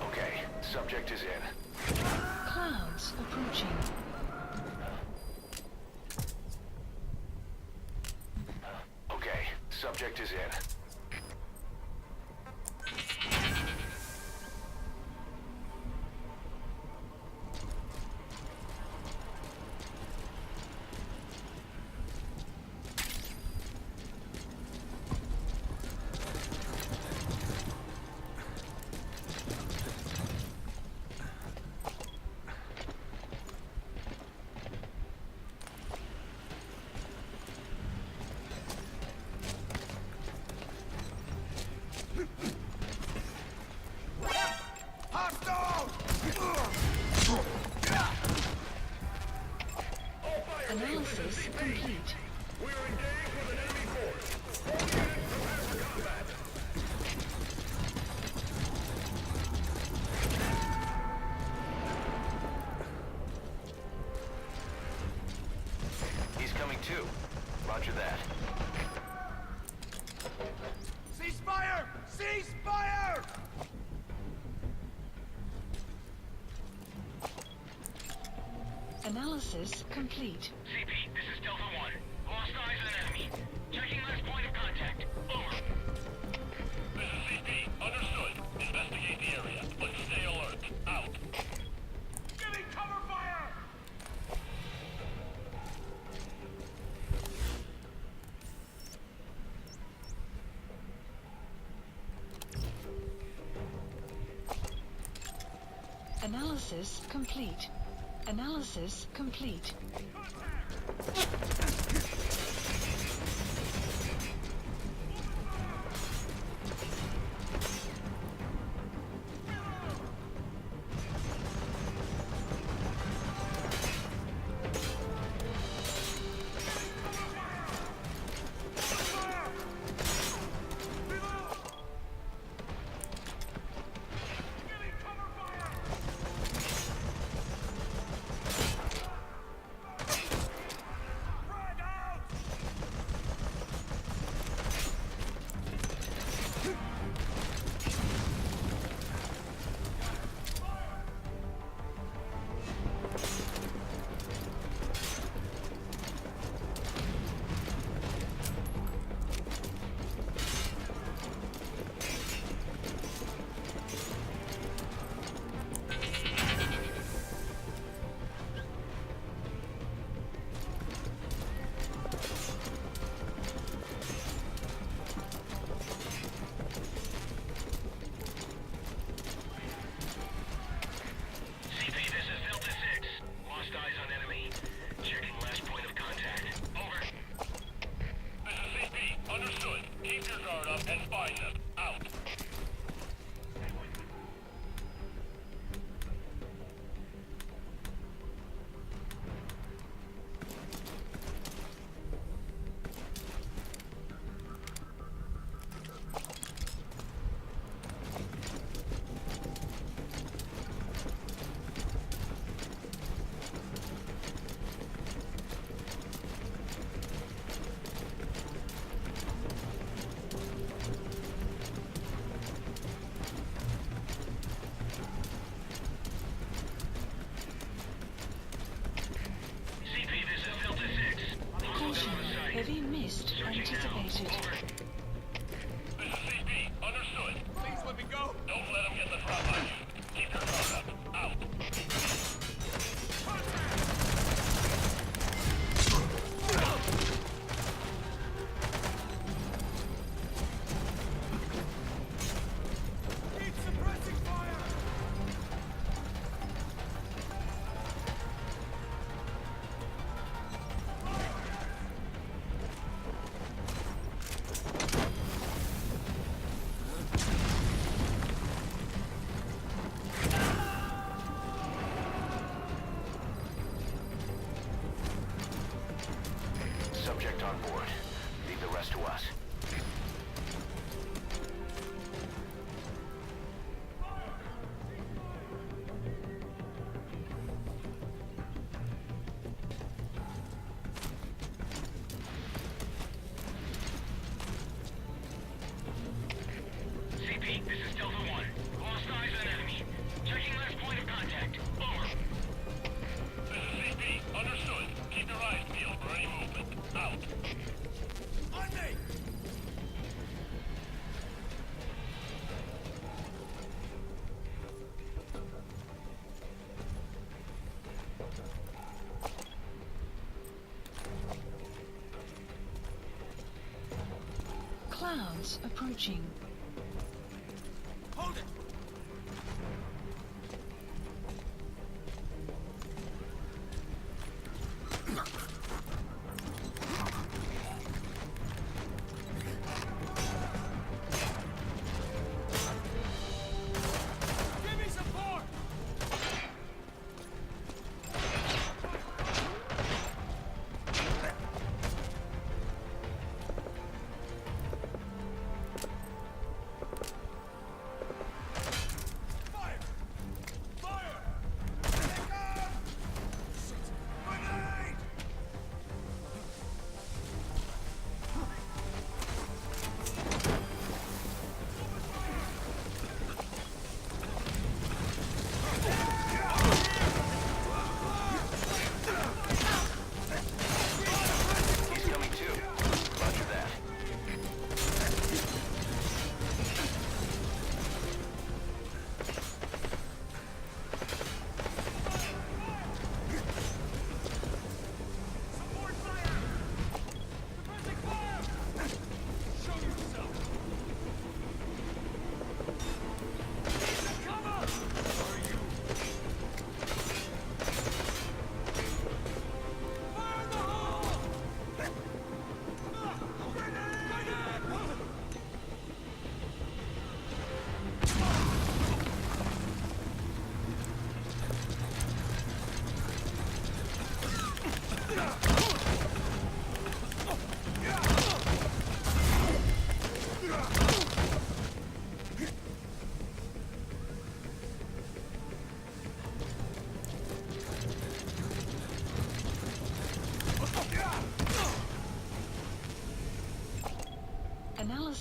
S3: Okay, subject is in.
S2: Clouds approaching.
S3: Okay, subject is in.
S2: Analysis complete.
S5: CP, this is Delta 1. Lost eyes on enemy. Checking last point of contact. Over. This is CP. Understood. Investigate the area, but stay alert. Out.
S4: Giving cover fire!
S2: Analysis complete. Analysis complete.
S5: CP, this is Delta 6. Lost eyes on enemy. Checking last point of contact. Over. This is CP. Understood. Keep your guard up and find them. Out. CP, this is Delta 6.
S2: Caution. Heavy mist anticipated.
S5: This is CP. Understood.
S4: Please let me go!
S5: Don't let them get the drop on you. Keep your guard up. Out.
S4: Keep suppressing fire!
S3: Subject on board. Leave the rest to us.
S5: CP, this is Delta 1. Lost eyes on enemy. Checking last point of contact. Over. This is CP. Understood. Keep your eyes peeled for any movement. Out.
S4: On me!
S2: Clouds approaching.
S4: Hold it! Give me support!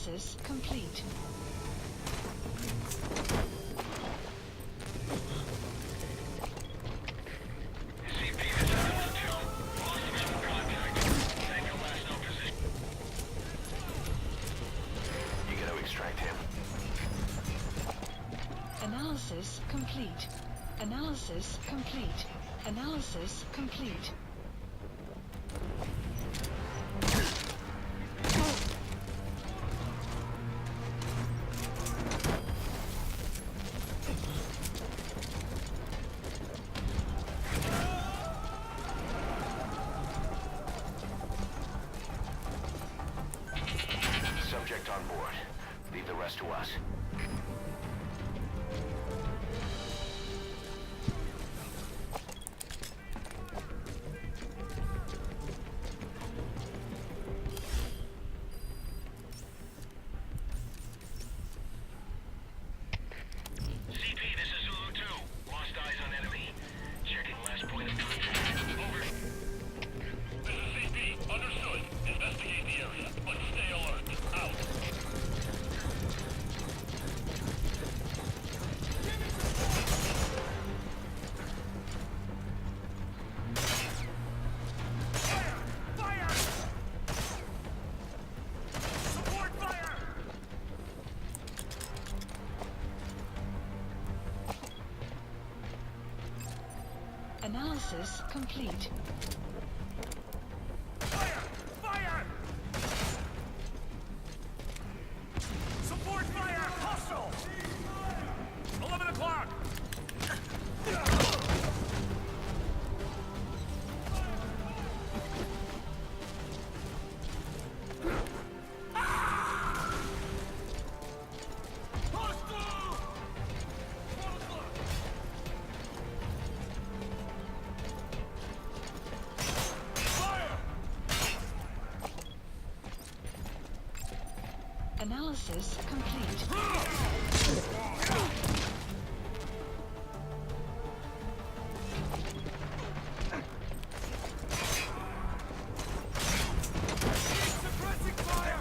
S2: Analysis complete.
S5: CP, this is number 2. Lost visual contact. Tango last known position.
S3: You gotta extract him.
S2: Analysis complete. Analysis complete. Analysis complete.
S3: Subject on board. Leave the rest to us.
S5: CP, this is Zulu 2. Lost eyes on enemy. Checking last point of contact. Over. This is CP. Understood. Investigate the area, but stay alert. Out.
S4: Fire! Support fire!
S2: Analysis complete.
S4: Fire! Fire! Support fire! Hostile! 11 o'clock! Hostile! 12 o'clock! Fire!
S2: Analysis complete.
S4: Suppressing fire!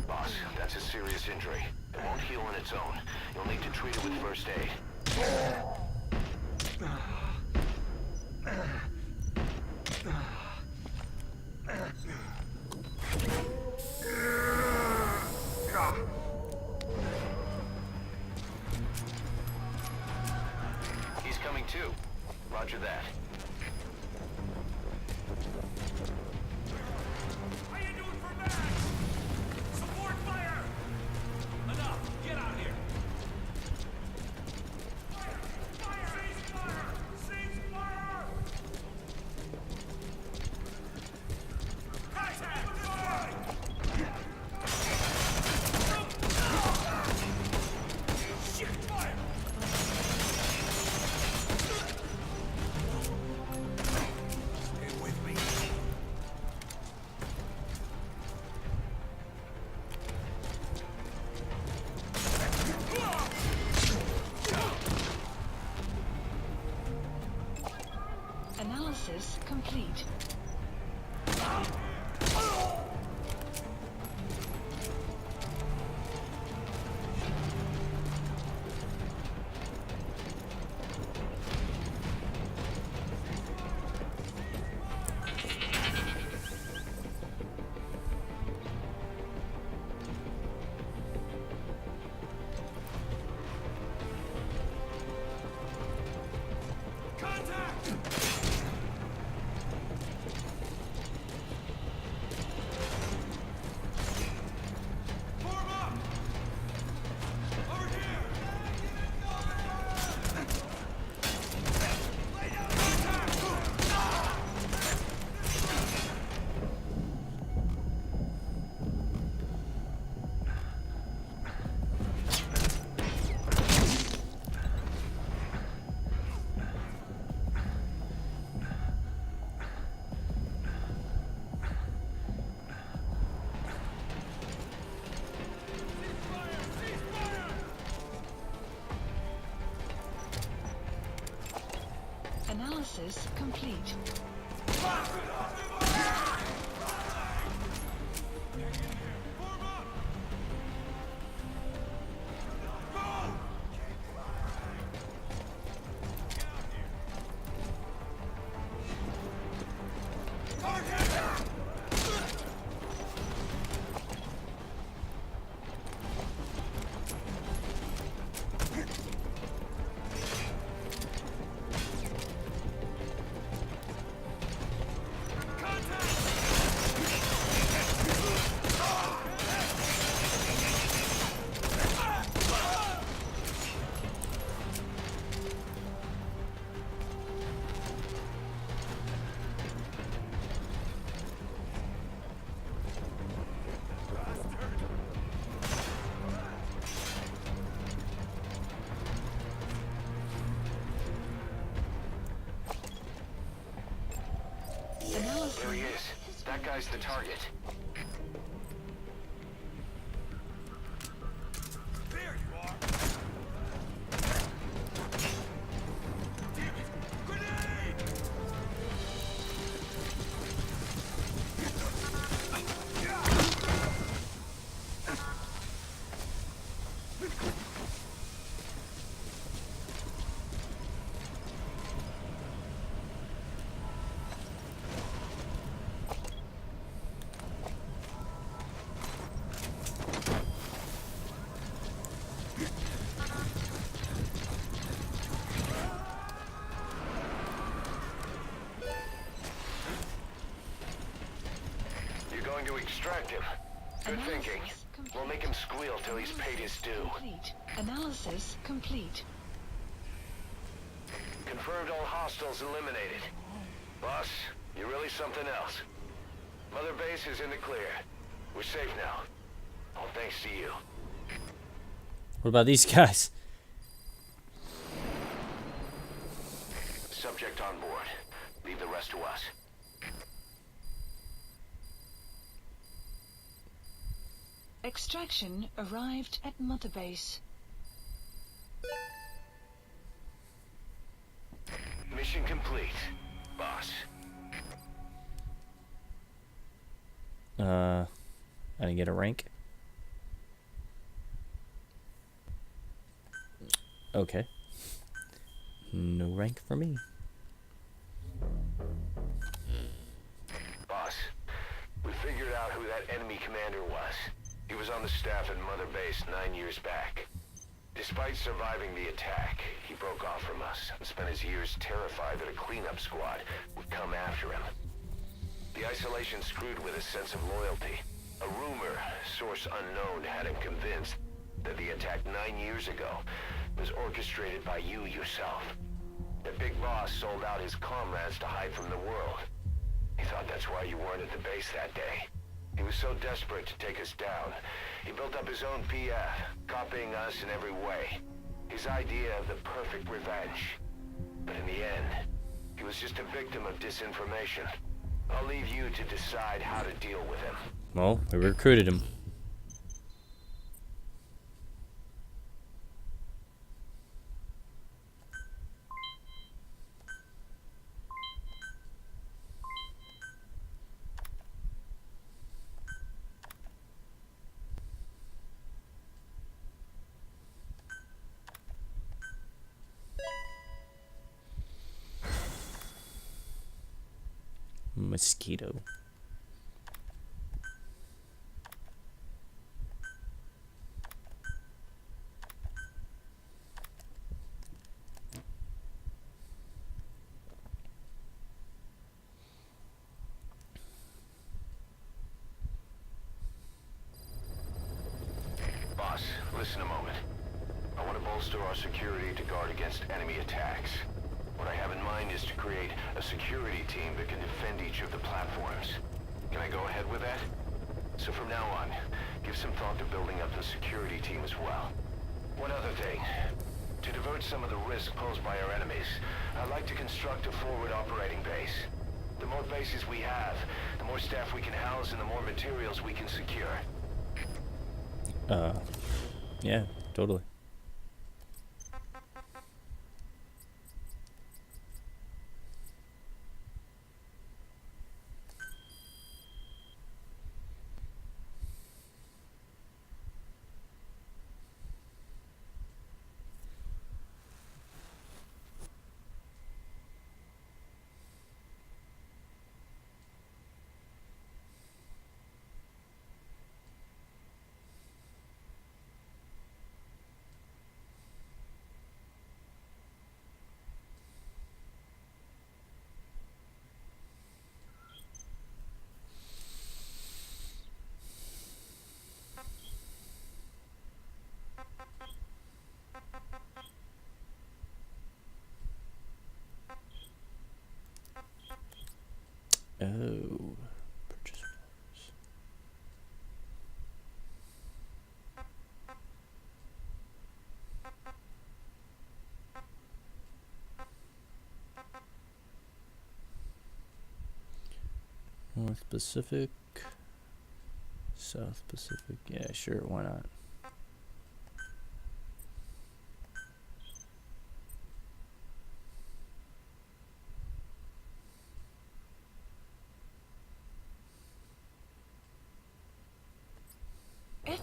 S3: Boss, that's a serious injury. It won't heal on its own. You'll need to treat it with first aid. He's coming too. Roger that.
S4: How you doing for back? Support fire! Enough! Get out here! Fire! Fire! Cease fire! Cease fire! Guys, open fire! Shit! Fire! Stay with me.
S2: Analysis complete.
S4: Contact! Form up! Over here! Lay down contact!
S2: Analysis complete.
S3: There he is. That guy's the target.
S4: There you are. Damn it! Grenade!
S3: You're going to extract him. Good thinking.
S2: Analysis complete.
S3: We'll make him squeal till he's paid his due.
S2: Complete. Analysis complete.
S3: Confirmed all hostiles eliminated. Boss, you're really something else. Mother Base is in the clear. We're safe now. All thanks to you.
S1: What about these guys?
S3: Subject on board. Leave the rest to us.
S2: Extraction arrived at Mother Base.
S3: Mission complete, boss.
S1: I didn't get a rank. Okay. No rank for me.
S3: Boss, we figured out who that enemy commander was. He was on the staff at Mother Base 9 years back. Despite surviving the attack, he broke off from us and spent his years terrified that a cleanup squad would come after him. The isolation screwed with his sense of loyalty. A rumor, source unknown, had him convinced that the attack 9 years ago was orchestrated by you yourself. The big boss sold out his comrades to hide from the world. He thought that's why you weren't at the base that day. He was so desperate to take us down, he built up his own PF, copying us in every way. His idea of the perfect revenge. But in the end, he was just a victim of disinformation. I'll leave you to decide how to deal with him.
S1: Well, we recruited him. Mosquito.
S3: Boss, listen a moment. I want to bolster our security to guard against enemy attacks. What I have in mind is to create a security team that can defend each of the platforms. Can I go ahead with that? So from now on, give some thought to building up the security team as well. One other thing. To divert some of the risk posed by our enemies, I'd like to construct a forward operating base. The more bases we have, the more staff we can house and the more materials we can secure.
S1: Yeah, totally. North Pacific, South Pacific. Yeah, sure, why not?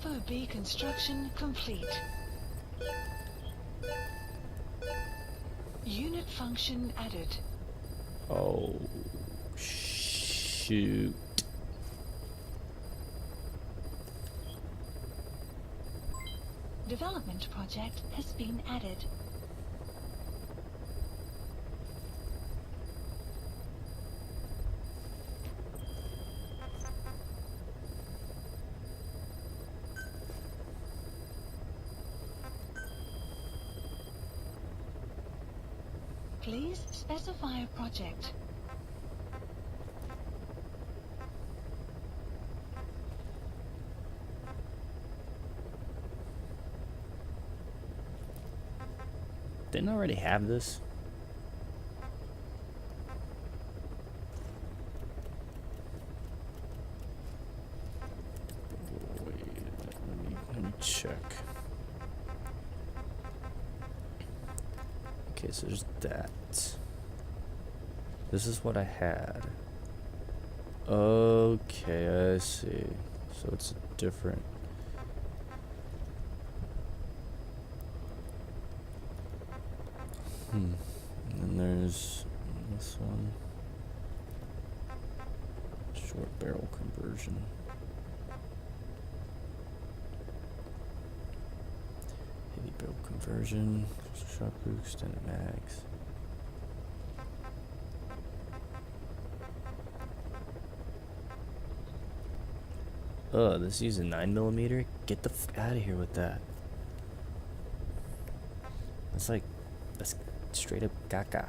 S2: FOB construction complete. Unit function added.
S1: Oh, shoot.
S2: Development project has been added. Please specify a project.
S1: Didn't I already have this? Wait, let me check. Okay, so there's that. This is what I had. Okay, I see. So it's different. And then there's this one. Short barrel conversion. Heavy barrel conversion. Shotgun extended mags. This is a 9mm. Get the f out of here with that. That's straight up caca.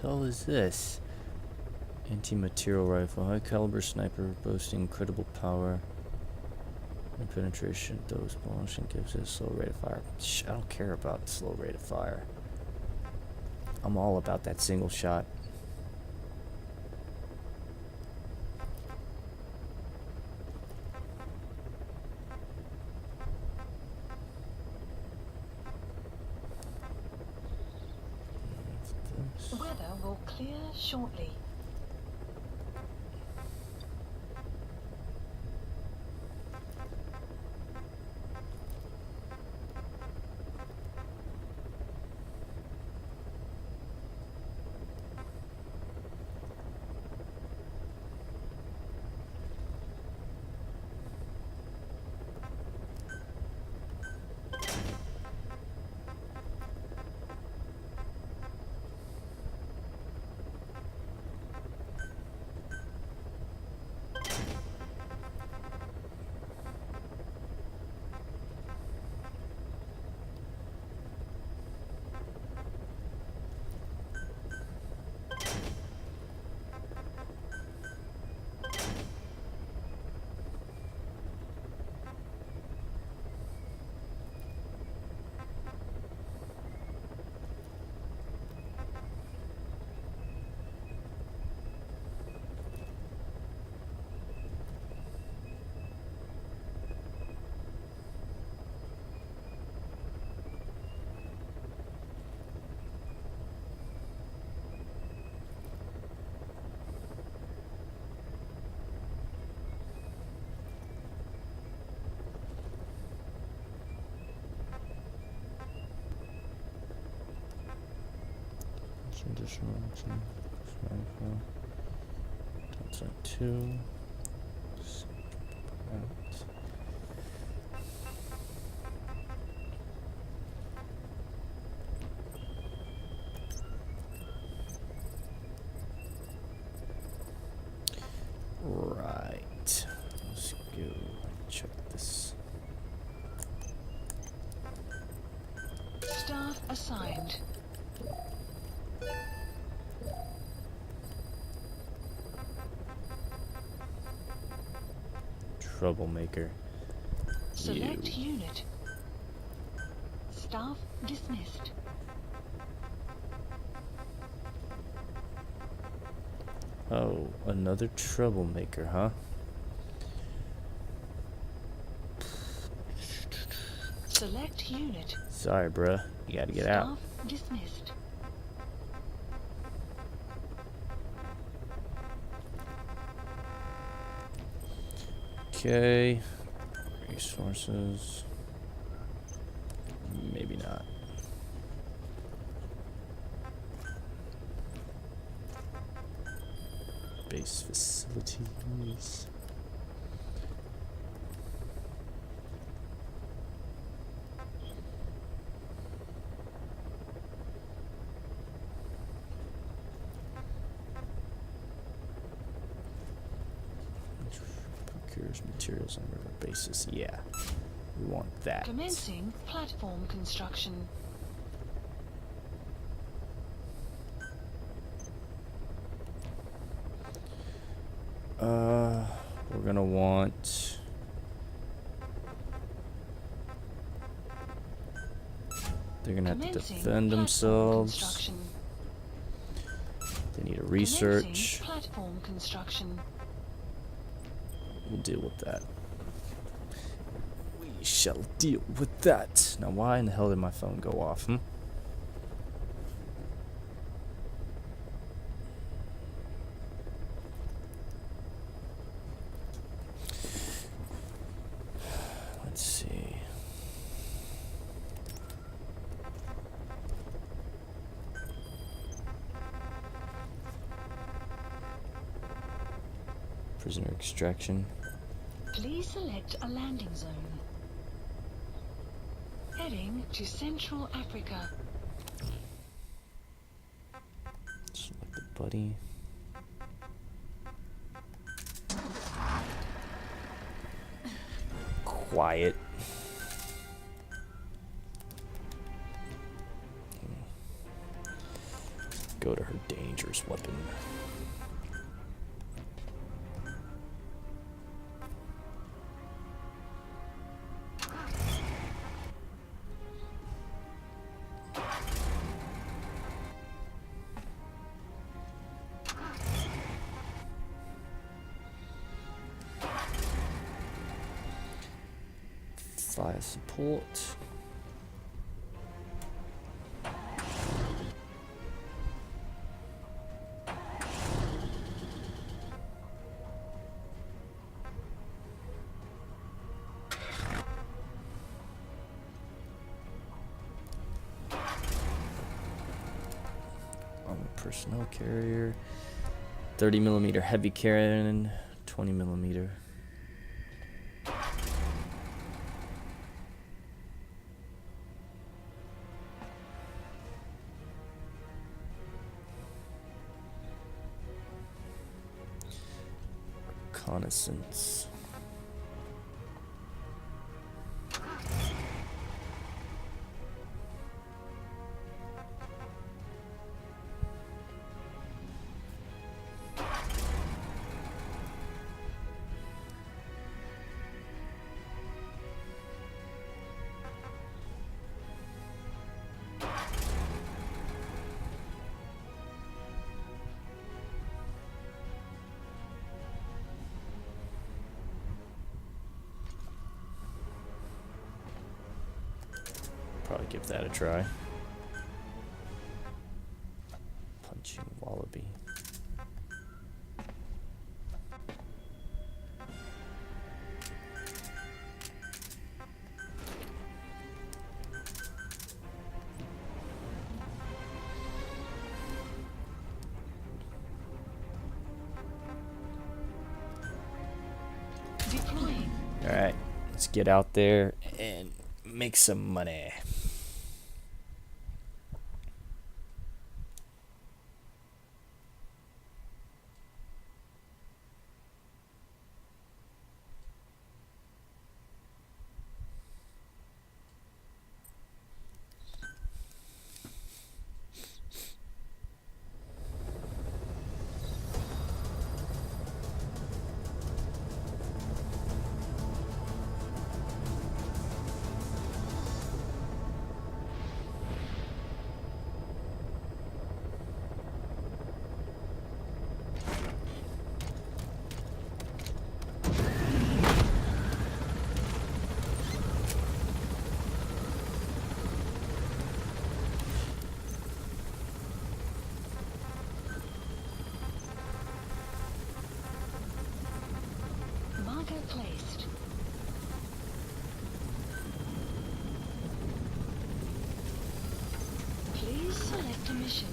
S1: Hell is this? Anti-material rifle, high caliber sniper boasting incredible power and penetration. Dose polishing gives it a slow rate of fire. I don't care about slow rate of fire. I'm all about that single shot.
S2: Weather will clear shortly.
S1: Additional Delta 2. Right. Let's go check this.
S2: Staff assigned.
S1: Troublemaker.
S2: Select
S1: You.
S2: unit. Staff dismissed.
S1: Oh, another troublemaker, huh?
S2: Select unit.
S1: Sorry, bruh. You gotta get out.
S2: Staff dismissed.
S1: Okay. Resources. Maybe not. Base facilities. Procures materials on river bases. Yeah. We want that.
S2: Commencing platform construction.
S1: We're gonna want they're gonna have to
S2: Commencing
S1: defend
S2: platform
S1: themselves.
S2: construction.
S1: They need a
S2: Commencing
S1: research.
S2: platform construction.
S1: We'll deal with that. We shall deal with that. Now, why in the hell did my phone go off? Let's see. Prisoner extraction.
S2: Please select a landing zone. Heading to Central Africa.
S1: Select the buddy. Quiet. Go to her dangerous weapon. Fire support. Personnel carrier. 30mm heavy cannon. 20mm. Reconnaissance. Probably give that a try. Punching wallaby. get out there and make some money.
S2: Marker placed. Please select a mission.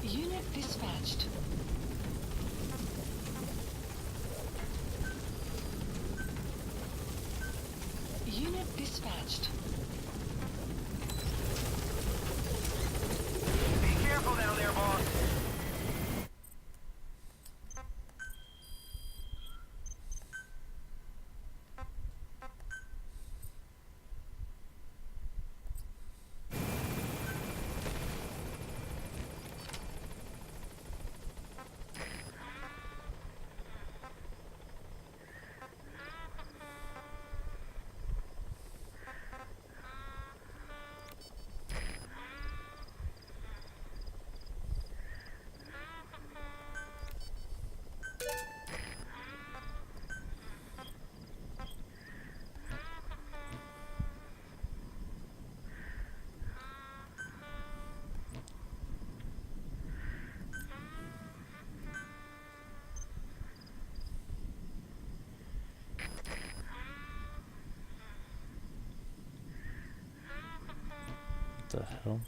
S2: Unit dispatched. Unit dispatched.
S4: Be careful down there, boss.
S1: What the hell?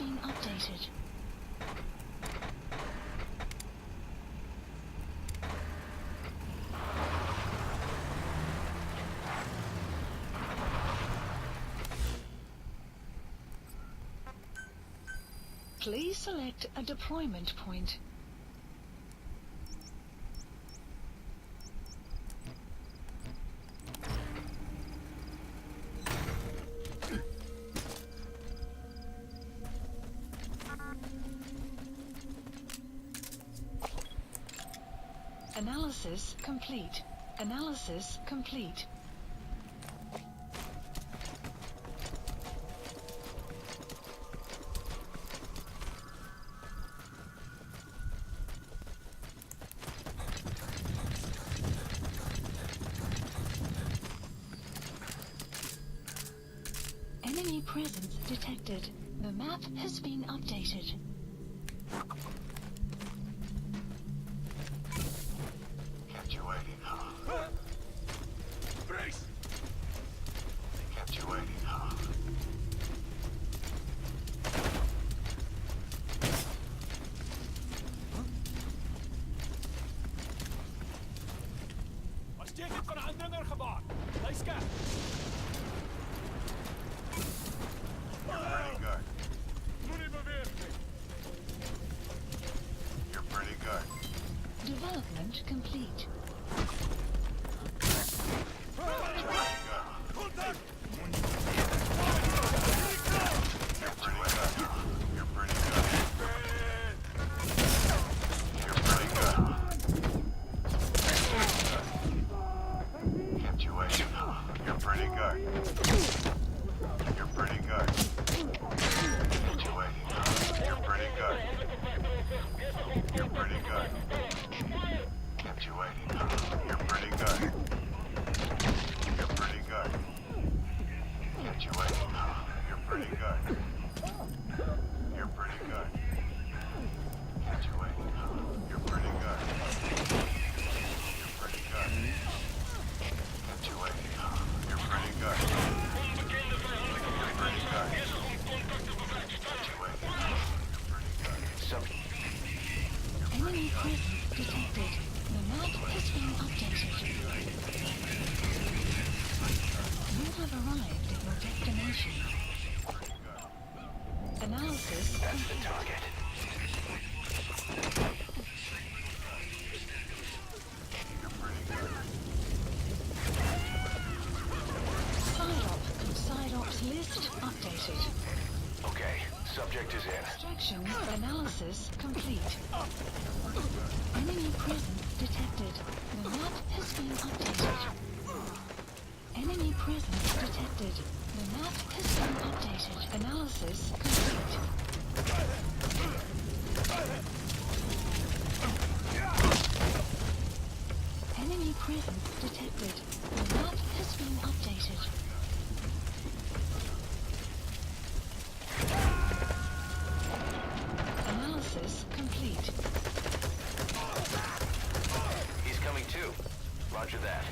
S2: been updated. Please select a deployment point. Analysis complete. Analysis complete. Enemy presence detected. The map has been updated.
S3: Kept you waiting, huh?
S4: Brace!
S3: Kept you waiting, huh?
S4: اشتيك يكون عندنا الخبر. ليس كان.
S3: Pretty good.
S4: نوني بفيرتي.
S3: You're pretty good.
S2: Development complete.
S3: Pretty good.
S4: كونتاكت.
S3: You're pretty good. You're pretty good. You're pretty good. Kept you waiting, huh? You're pretty good. You're pretty good. Kept you waiting, huh? You're pretty good. You're pretty good. Kept you waiting, huh? You're pretty good. You're pretty good. Kept you waiting, huh? You're pretty good. You're pretty good. Kept you waiting, huh? You're pretty good. You're pretty good. Kept you waiting, huh? You're pretty good. You're pretty good. Kept you waiting, huh? You're pretty good.
S2: Enemy presence detected. The map has been updated. You have arrived at your destination. Analysis
S3: That's the target. You're pretty good.
S2: Side ops list updated.
S3: Okay, subject is in.
S2: Extraction analysis complete. Enemy presence detected. The map has been updated. Enemy presence detected. The map has been updated. Analysis complete. Enemy presence detected. The map has been updated. Analysis complete.
S3: He's coming too. Roger that.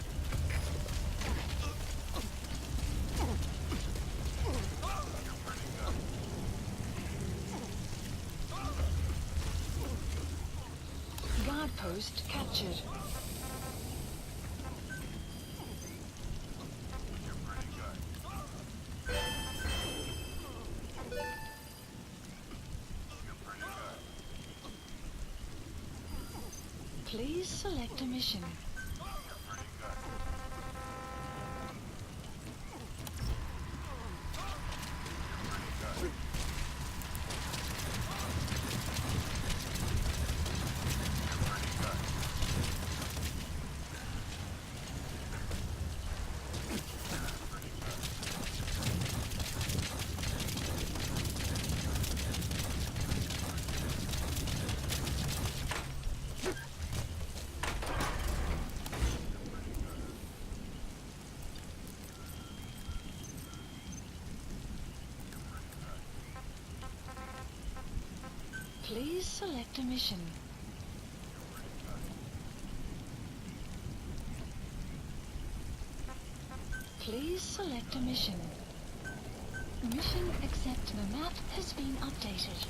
S2: Guard post captured.
S3: You're pretty good. You're pretty good.
S2: Please select a mission.
S3: You're pretty good. You're pretty good. You're pretty good.
S2: Please select a mission. Please select a mission. Mission accept. The map has been updated.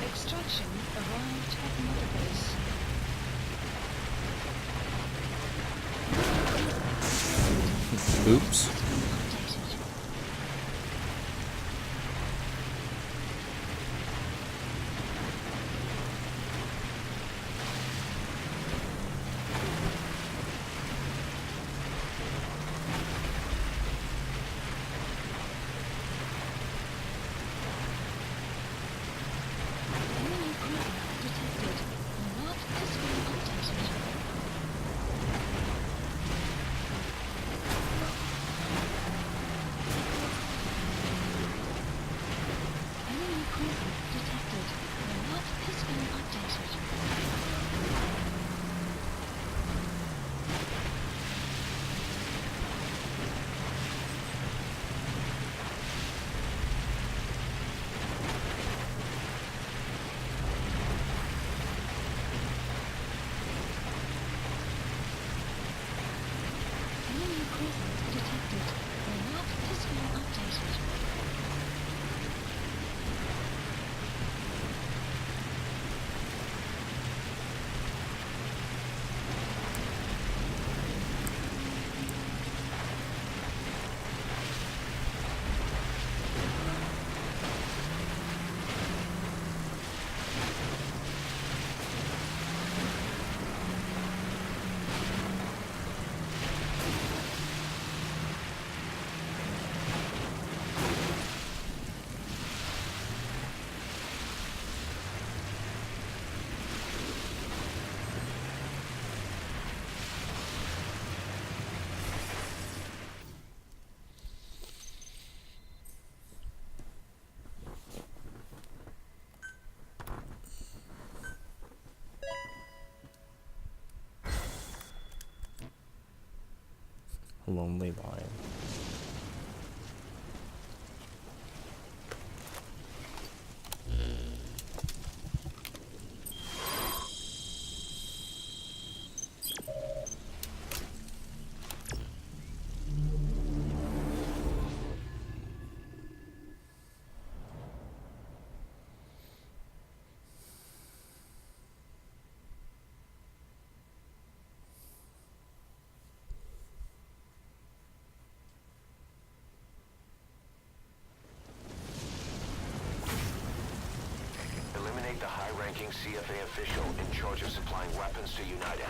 S2: Extraction arrived at Mother Base.
S1: Oops.
S2: Updated. Enemy presence detected. The map has been updated. Enemy presence detected. The map has been updated. Enemy presence detected. The map has been updated.
S1: Lonely Lion.
S3: Eliminate the high-ranking CFA official in charge of supplying weapons to UNITA.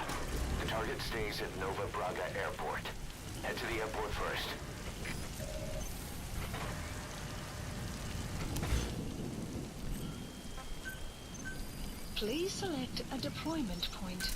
S3: The target stays at Nova Braga Airport. Head to the airport first.
S2: Please select a deployment point.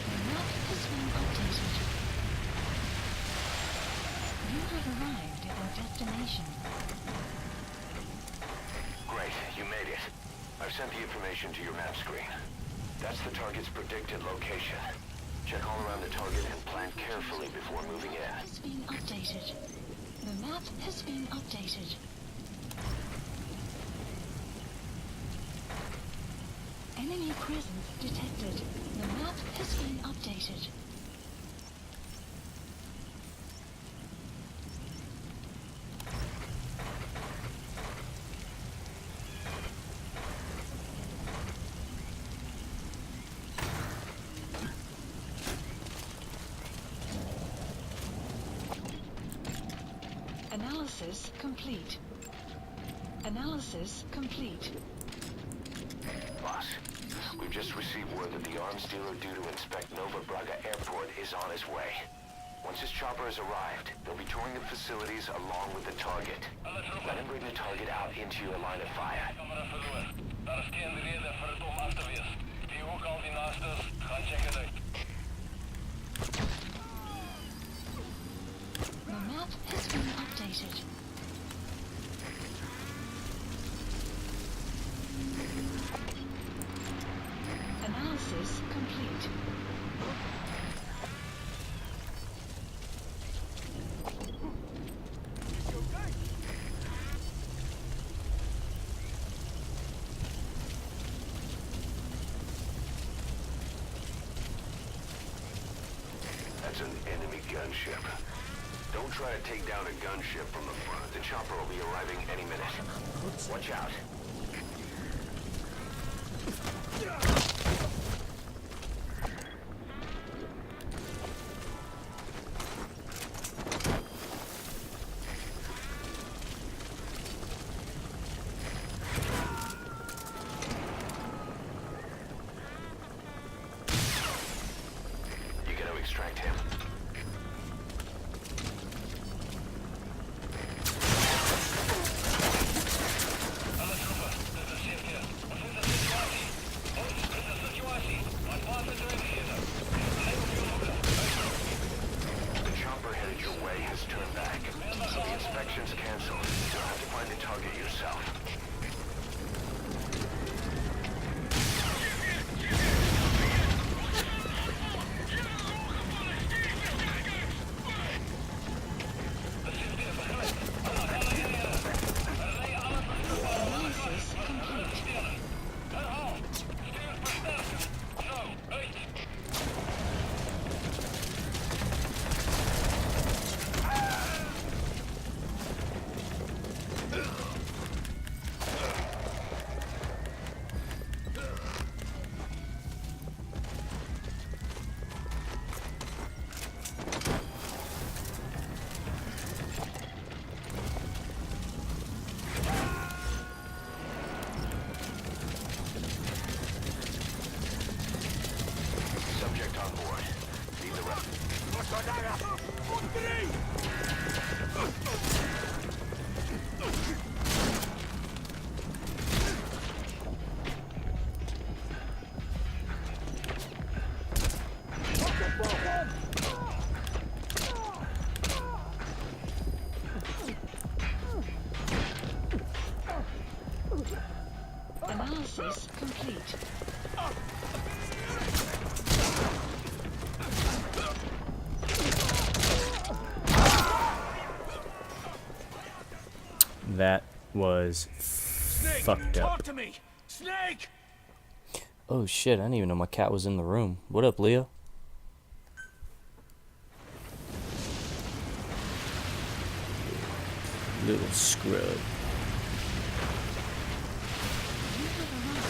S2: The map has been updated. You have arrived at your destination.
S3: Great, you made it. I've sent the information to your map screen. That's the target's predicted location. Check all around the target and plan carefully before moving in.
S2: Has been updated. The map has been updated. Enemy presence detected. The map has been updated. Analysis complete. Analysis complete.
S3: Boss, we've just received word that the arms dealer due to inspect Nova Braga Airport is on his way. Once his chopper has arrived, they'll be touring the facilities along with the target. Let him bring the target out into your line of fire.
S5: Camera verloor. Daar is geen reden voor het om af te wees. Die ook al die naast is, gaan check het uit.
S2: The map has been updated. Analysis complete.
S3: That's an enemy gunship. Don't try to take down a gunship from the front. The chopper will be arriving any minute. Watch out. You gotta extract him. The chopper headed your way has turned back. The inspection's canceled. You'll have to find the target yourself.
S2: Analysis complete.
S3: Subject on board. Leave the rest.
S2: Analysis complete.
S1: That was
S4: Snake,
S1: fucked up.
S4: talk to me! Snake!
S1: Oh shit, I didn't even know my cat was in the room. What up, Leo? Little scrub.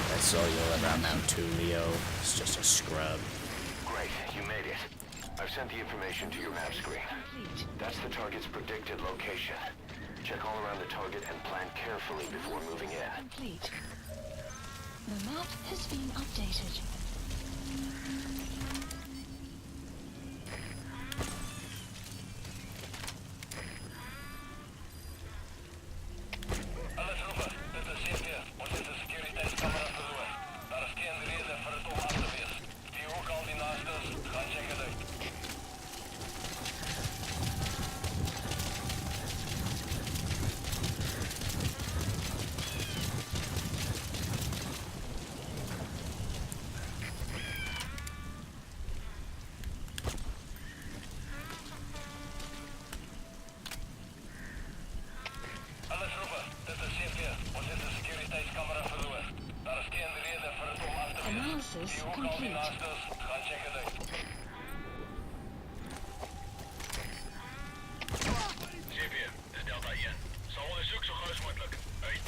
S1: That's all you'll ever amount to, Leo. It's just a scrub.
S3: Great, you made it. I've sent the information to your map screen.
S2: Complete.
S3: That's the target's predicted location. Check all around the target and plan carefully before moving in.
S2: Complete. The map has been updated.
S5: Alles roepen, dit is CP. Ons is de securiteitscamera verloor. Daar is geen reden voor het om af te wees. Die ook al die naast is, gaan check het uit. Alles roepen, dit is CP. Ons is de securiteitscamera verloor. Daar is geen reden voor het om af te wees.
S2: Analysis
S5: Die ook al die
S2: complete.
S5: naast is, gaan check het uit. CP, dit is Delta 1. Zal onderzoek zo gauw als mogelijk. Uit.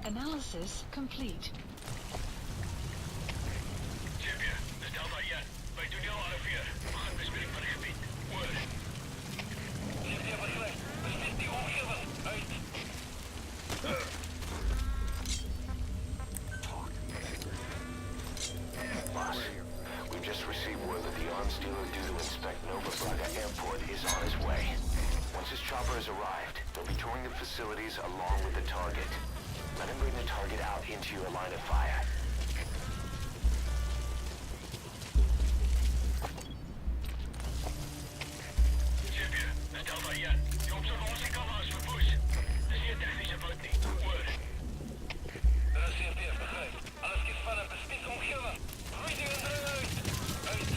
S2: Analysis complete.
S5: CP, dit is Delta
S3: destroying the facilities along with the target. Let him bring the target out into your line of fire.
S5: Sylvia, dis Delta 1. Die observasie kamera is verwoes. Dis nie 'n tegniese fout nie. Oor. Dit is CP, begryp. Alles skiet van 'n bespied omgewing. Reading en uit. Uit.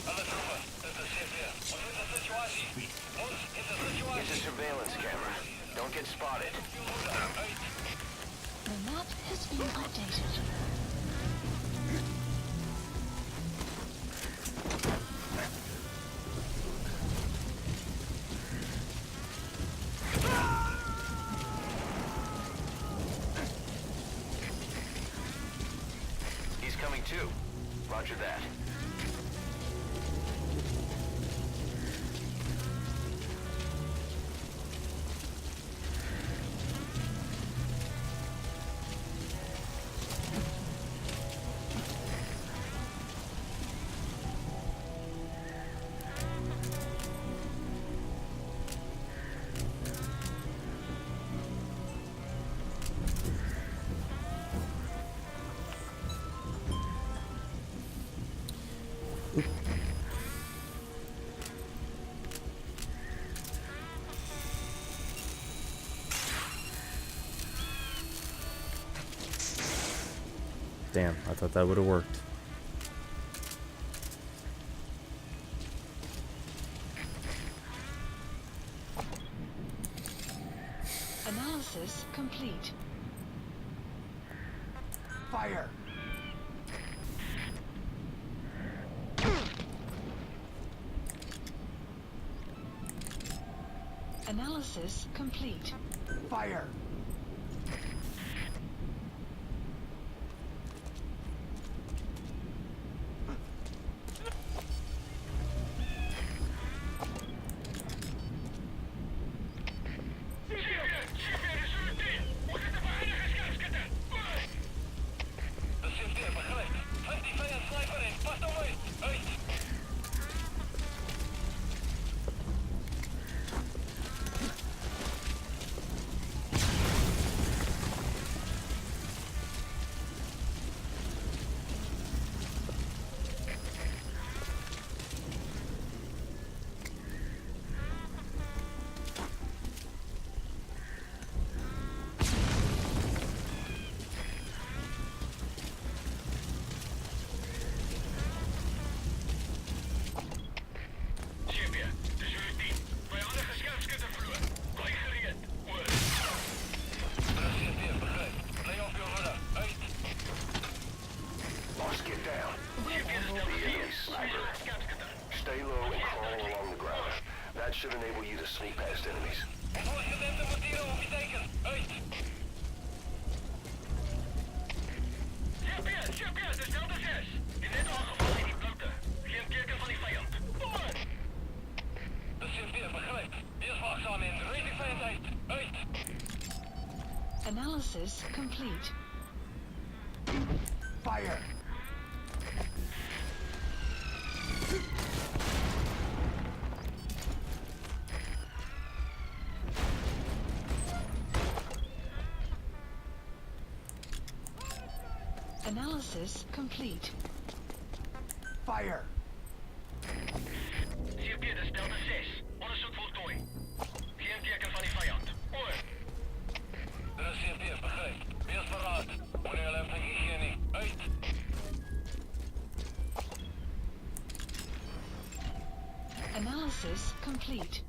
S5: Alles oor. Dit is CP. Ons het 'n situasie. Ons het 'n situasie.
S3: It's a surveillance camera. Don't get spotted.
S5: Uit.
S2: The map has been updated.
S3: He's coming too. Roger that.
S1: Damn, I thought that would have worked.
S2: Analysis complete.
S3: Fire!
S2: Analysis complete.
S3: Fire! That should enable you to sneak past enemies.
S5: Voorgedempte montieren op je teken. Uit. CP, de Delta 6. Je net aangevallen in die blote. Geen teken van die vijand. Voor! De CP, begrijp. Wees waakzaam en reed die vijand uit. Uit.
S2: Analysis complete.
S3: Fire!
S2: Analysis complete.
S3: Fire!
S5: CP, de Delta 6. Onderzoek voltooid. Geen teken van die vijand. Oor. De CP, begrijp. Wees verraad. Wanneer je hem hier niet. Uit.
S2: Analysis complete.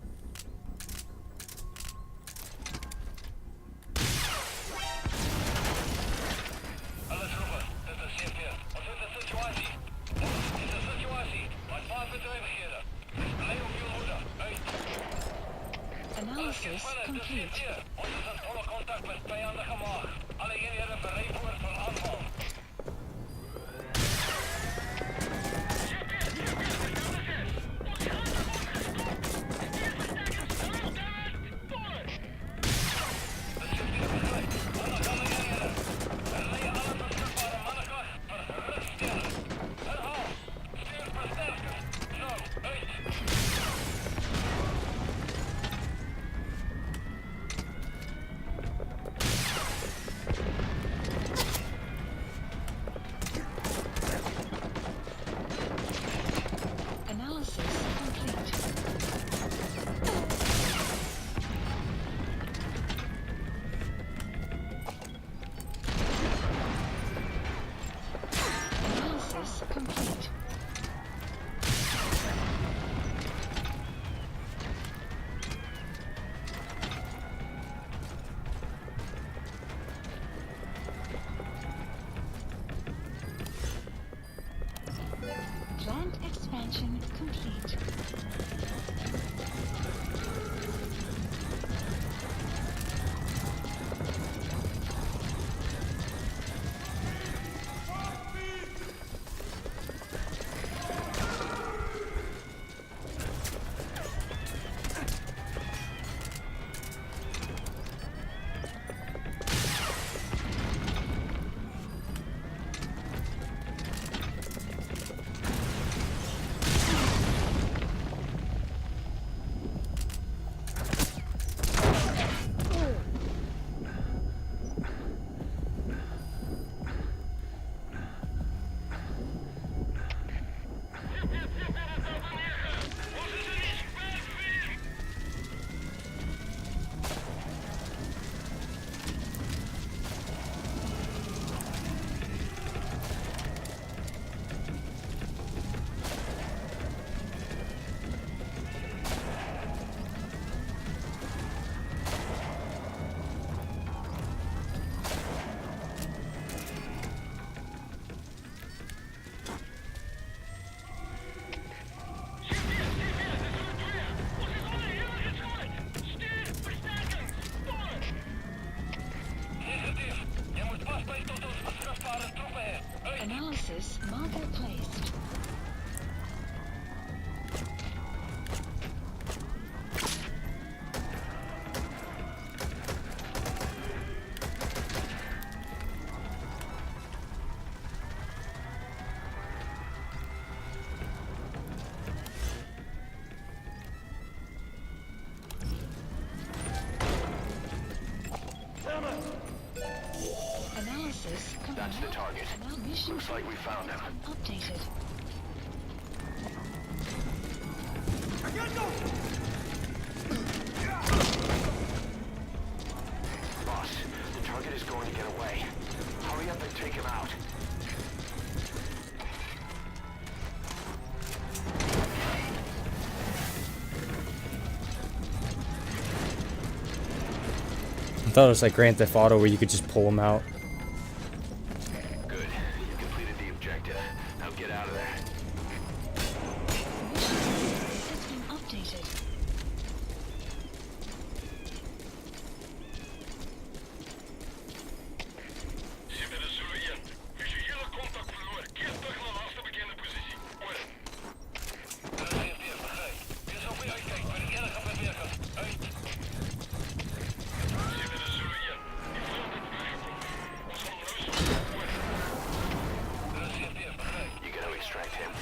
S5: Alles roepen, dit is CP. Wat is de situatie? Wat is de situatie? Mijn vaartbedrijvigheden. Blij op je hoede. Uit.
S2: Analysis complete.
S5: Ons is in volle contact met vijandige maag. Alle eenheden bereid voor aanval.
S3: That's the target.
S2: Now mission
S3: Looks like we found him.
S2: updated.
S3: Boss, the target is going to get away. Hurry up and take him out.
S1: I thought it was like Grand Theft Auto where you could just pull them out.
S3: Good. You completed the objective. Now get out of there.
S2: Has been updated.
S5: Zitten de Zulu 1. Visuele contact verloren. Keer terug naar laatste bekende positie. Over. Dat is CFD, begrijp. Dit is alweer uitkijken bij de enige bewerker. Uit. Zitten de Zulu 1. Die vlucht heeft bijgekomen. Ons van Reus. Over. Dat is CFD, begrijp.
S3: You gotta extract him.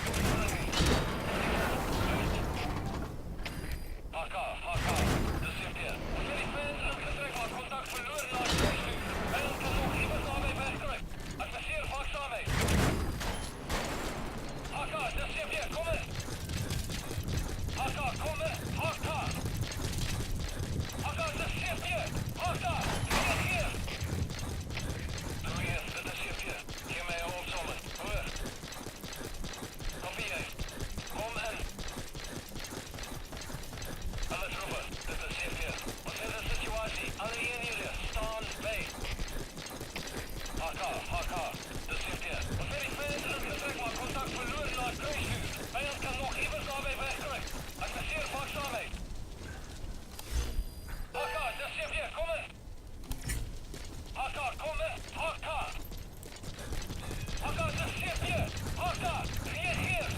S5: HK, HK. Dat is CFD. Jullie fans en getrek van contact verloren naar Reus. Vijand kan nog iemand daarbij wegkrijgen. Advisseer waakzaamheid. HK, dat is CFD, kom in. HK, kom in. HK. HK, dat is CFD. HK, reageer. Doe je, dat is CFD. Geef mij een opzommen. Hoor. Kopie jij. Kom in. Alle troepen, dit is CFD. Wat is de situatie? Alle eenheden, staan bij. HK, HK, de CFD. Wat weet ik veel in het getrek van contact verloren naar kruisvuur. Vijand kan nog iemand daarbij wegkrijgen. Advisseer waakzaamheid. HK, de CFD, kom in. HK, kom in. HK. HK, de CFD. HK, reageer.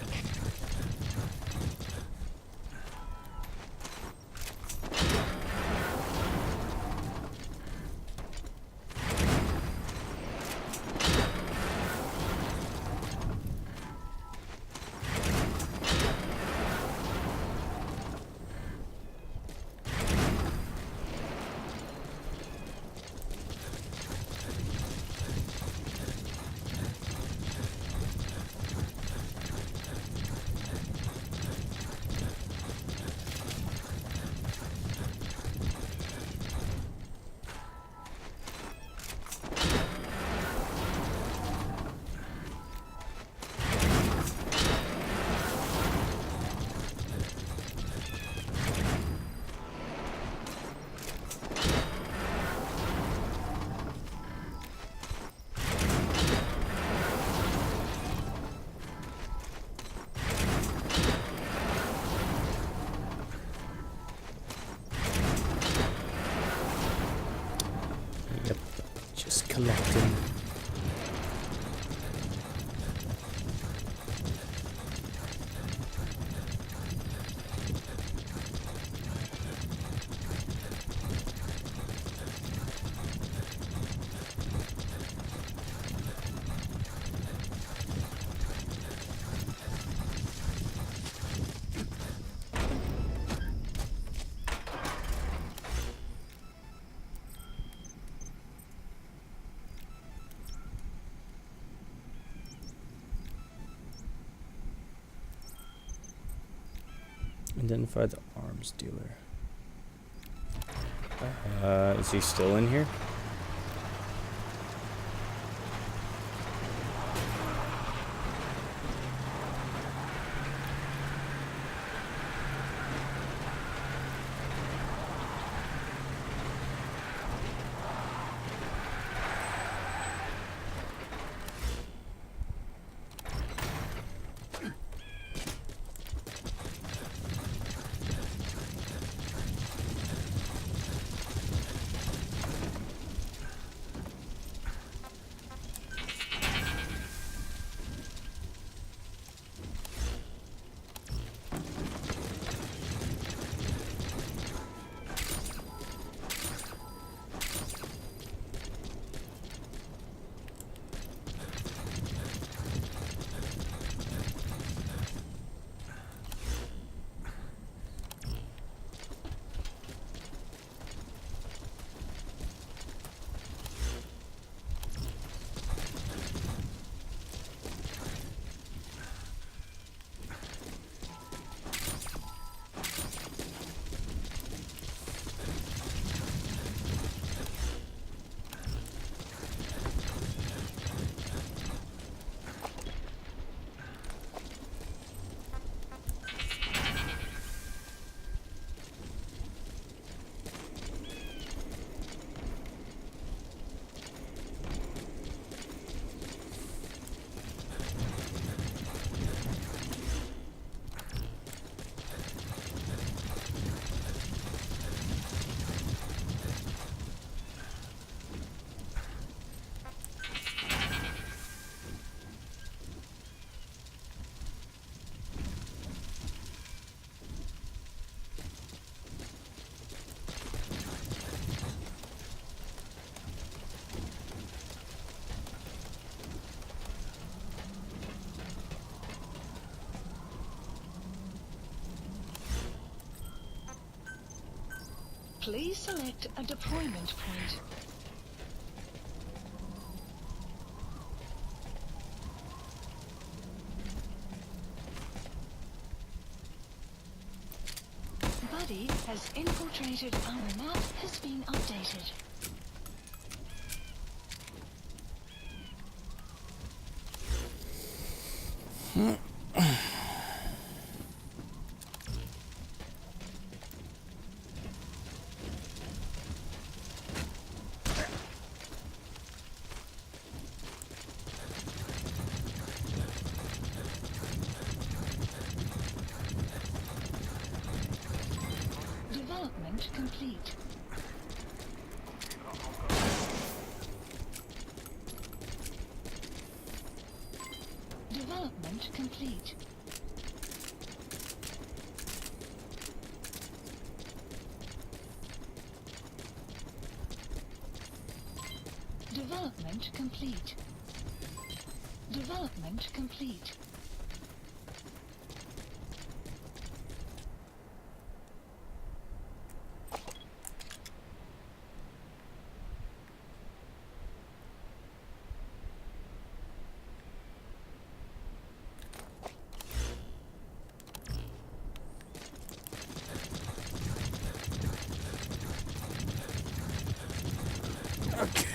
S1: Yep. Just collecting. Identify the arms dealer. Is he still in here?
S2: Please select a deployment point. Buddy has infiltrated. Our map has been updated. Development complete. Development complete. Development complete. Development complete.
S1: Okay.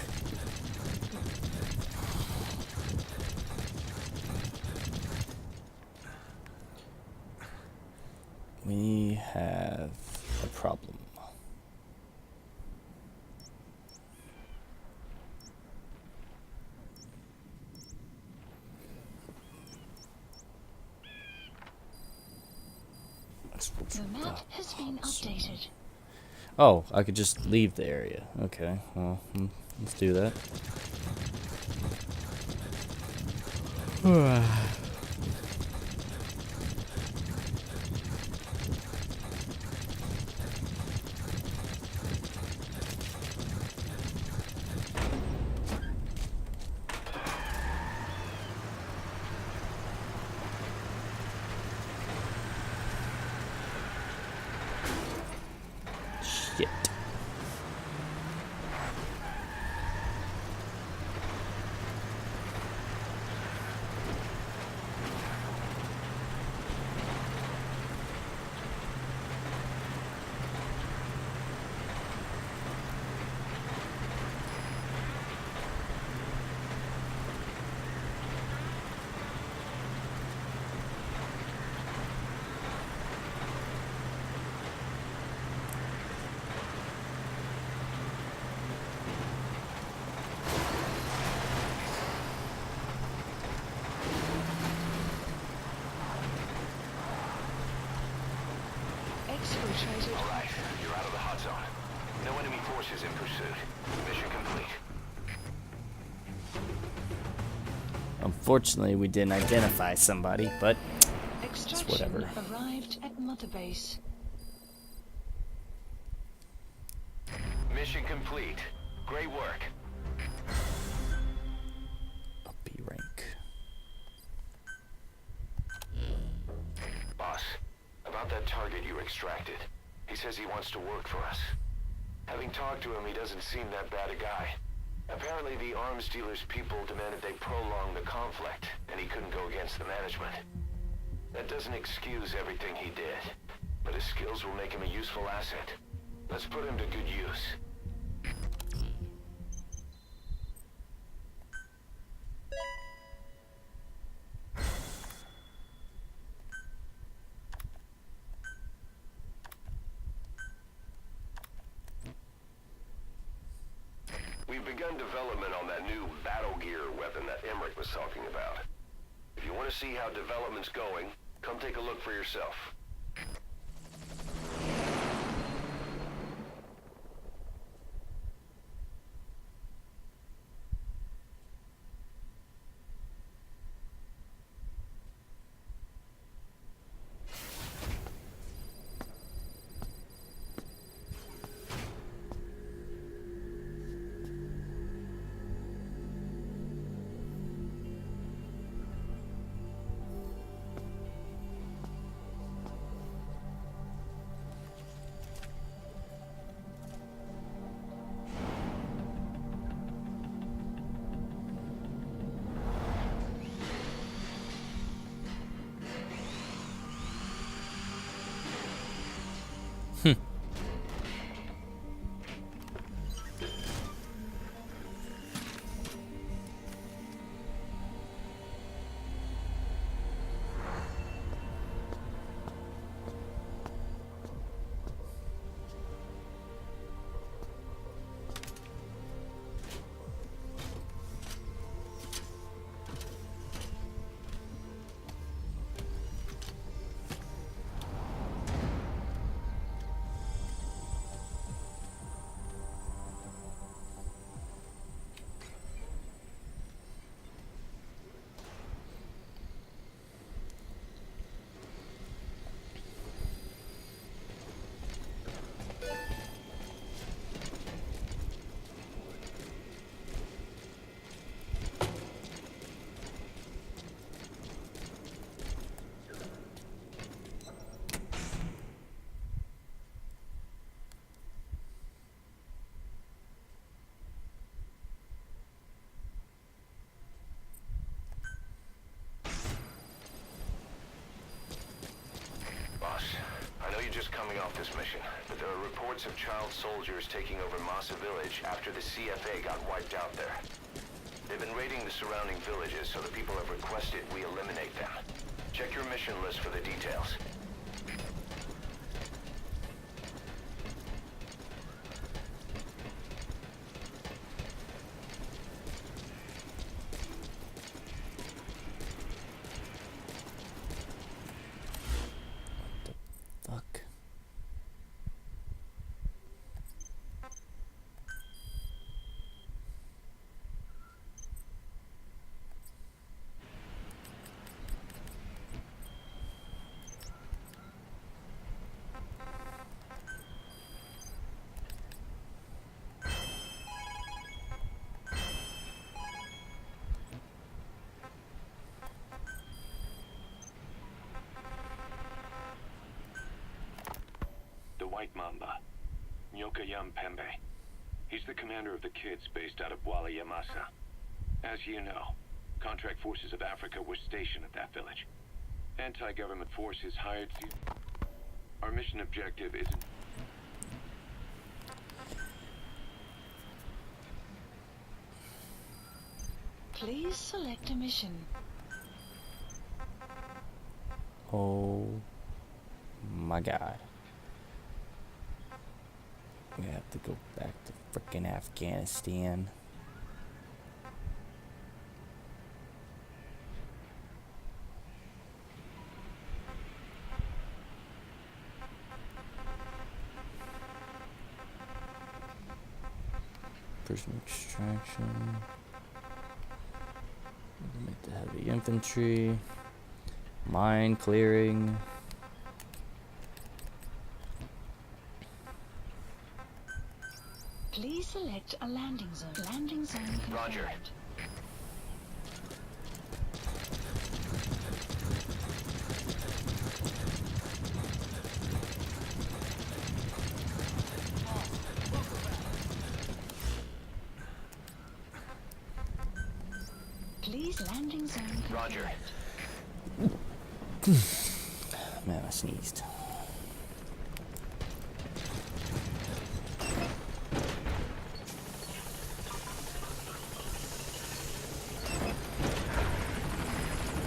S1: We have a problem.
S2: The map has been updated.
S1: Oh, I could just leave the area. Okay, well, let's do that. Shit.
S2: Exfiltrated.
S3: All right, you're out of the hot zone. No enemy forces in pursuit. Mission complete.
S1: Unfortunately, we didn't identify somebody, but
S2: Extraction
S1: whatever.
S2: arrived at Mother Base.
S3: Mission complete. Great work.
S1: a B rank.
S3: Boss, about that target you extracted. He says he wants to work for us. Having talked to him, he doesn't seem that bad a guy. Apparently, the arms dealer's people demanded they prolong the conflict, and he couldn't go against the management. That doesn't excuse everything he did, but his skills will make him a useful asset. Let's put him to good use. We've begun development on that new battle gear weapon that Emmerich was talking about. If you want to see how development's going, come take a look for yourself. reports of child soldiers taking over Masa Village after the CFA got wiped out there. They've been raiding the surrounding villages, so the people have requested we eliminate them. Check your mission list for the details.
S1: Fuck.
S6: The White Mamba, Nyoka Yam Pembe. He's the commander of the kids based out of Wala Yamasa. As you know, contract forces of Africa were stationed at that village. Anti-government forces hired to... Our mission objective is...
S2: Please select a mission.
S1: Oh my god. We have to go back to frickin' Afghanistan. Prison extraction. Eliminate the heavy infantry. Mine clearing.
S2: Please select a landing zone. Landing zone confirmed.
S3: Roger.
S2: Please landing zone confirmed.
S3: Roger.
S1: Man, I sneezed.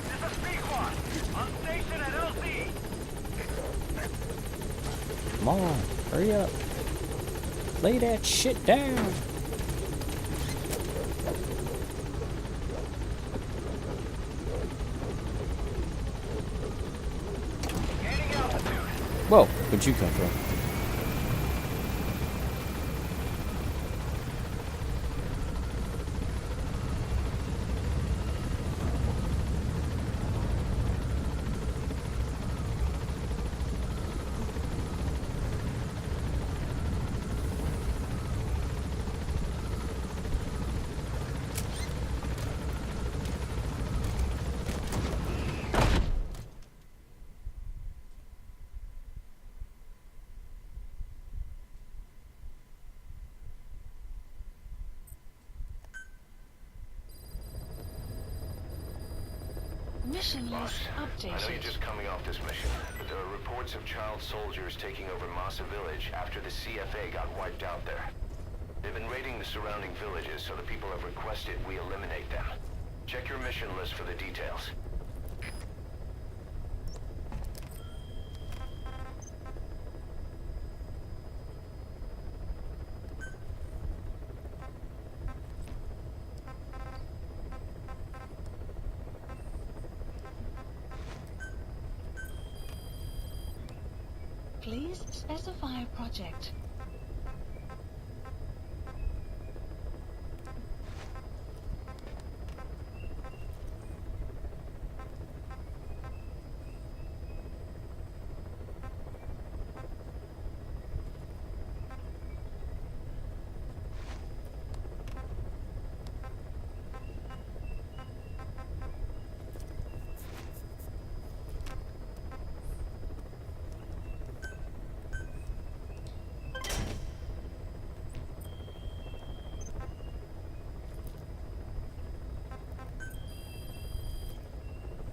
S4: This is Pequod. On station at LZ.
S1: Come on, hurry up. Lay that shit down.
S4: Gaining altitude.
S1: Whoa, where'd you come from?
S2: Mission
S3: Boss,
S2: list
S3: I know you're
S2: updated.
S3: just coming off this mission, but there are reports of child soldiers taking over Masa Village after the CFA got wiped out there. They've been raiding the surrounding villages, so the people have requested we eliminate them. Check your mission list for the details.
S2: Please specify a project.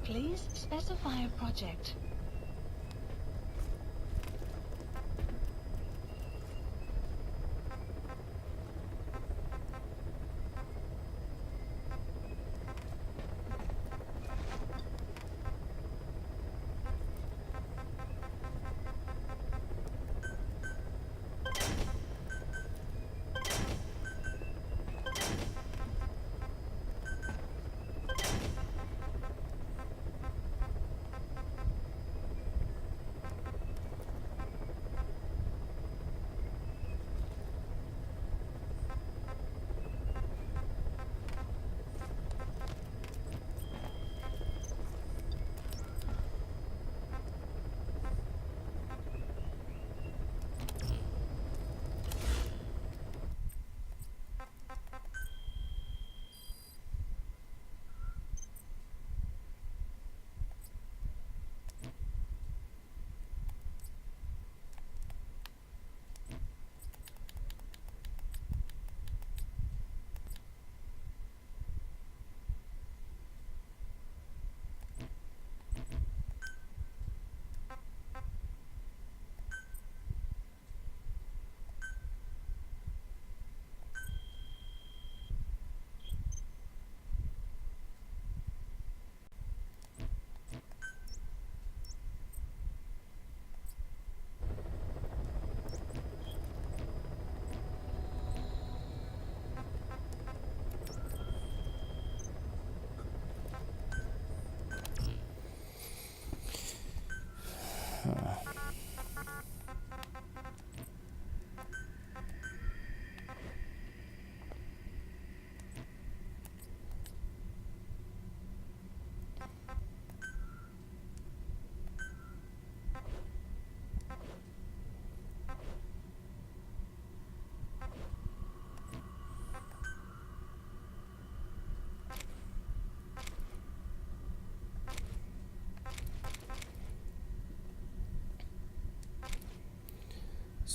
S2: Please specify a project.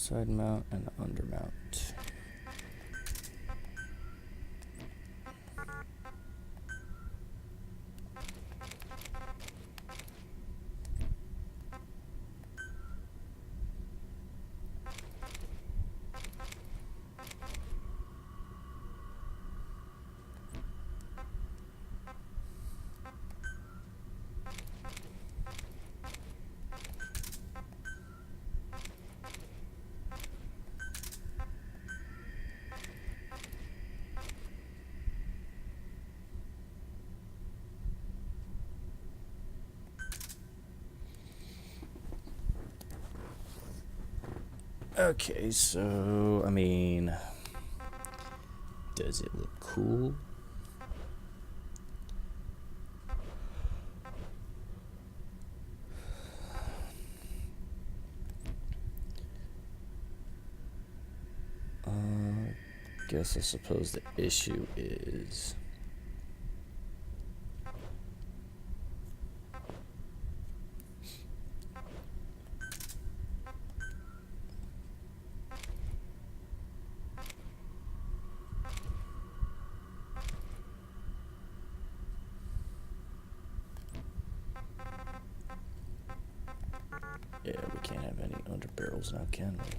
S1: Side mount and under mount. Okay, so, I mean, does it look cool? Guess I suppose the issue is... yeah, we can't have any under barrels now, can we?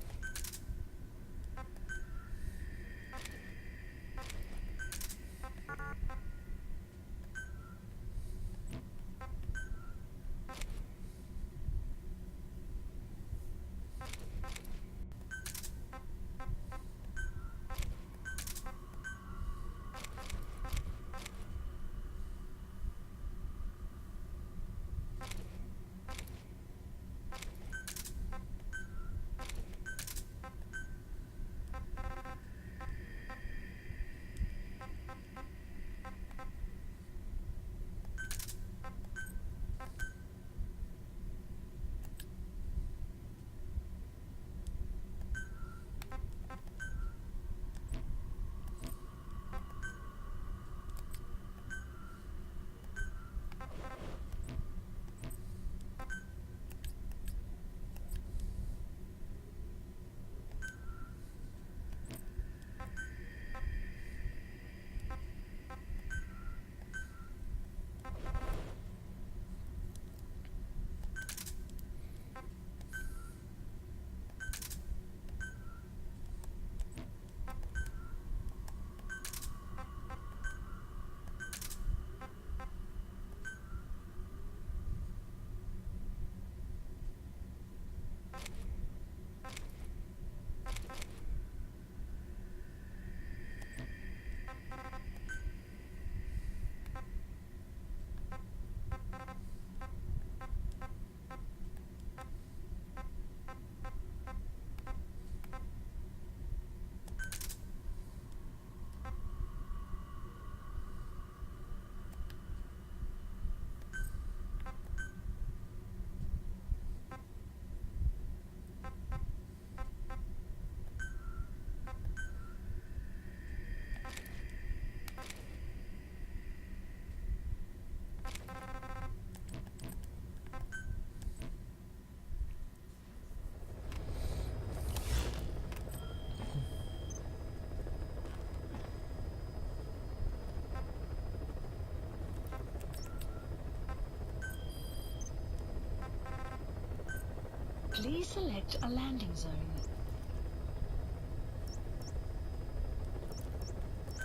S2: Please select a landing zone.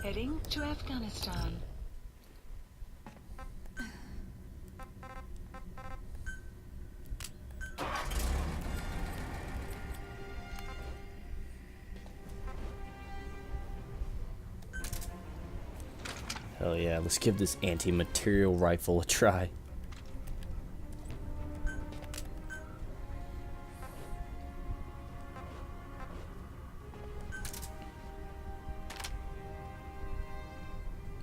S2: Heading to Afghanistan.
S1: Hell yeah, let's give this anti-material rifle a try.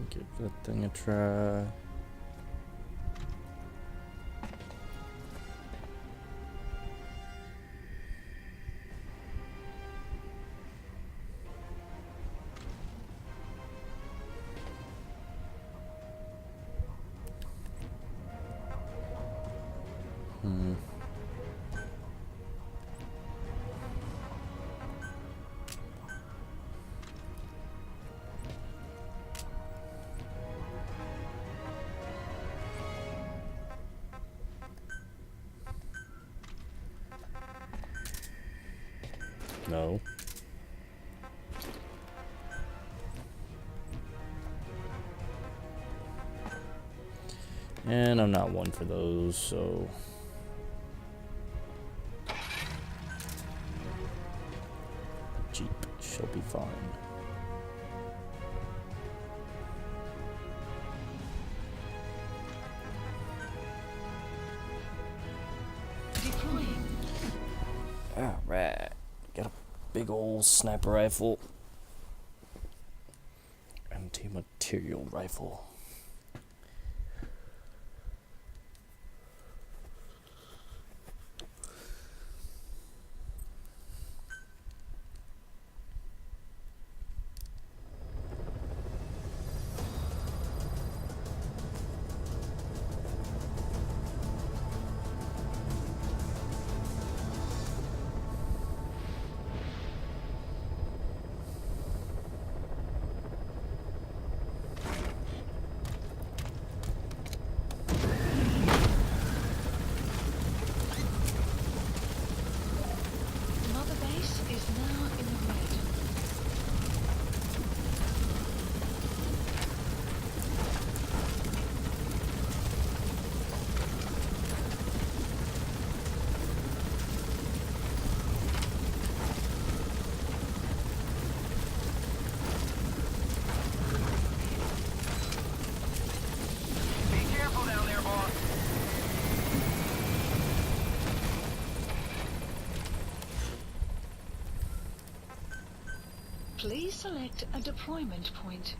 S1: Give that thing a try. No. And I'm not one for those, so... Jeep shall be fine.
S2: Deploying.
S1: Alright. Got a big old sniper rifle. Anti-material rifle.
S2: Mother base is now in the red.
S5: Be careful down there, boss.
S2: Please select a deployment point.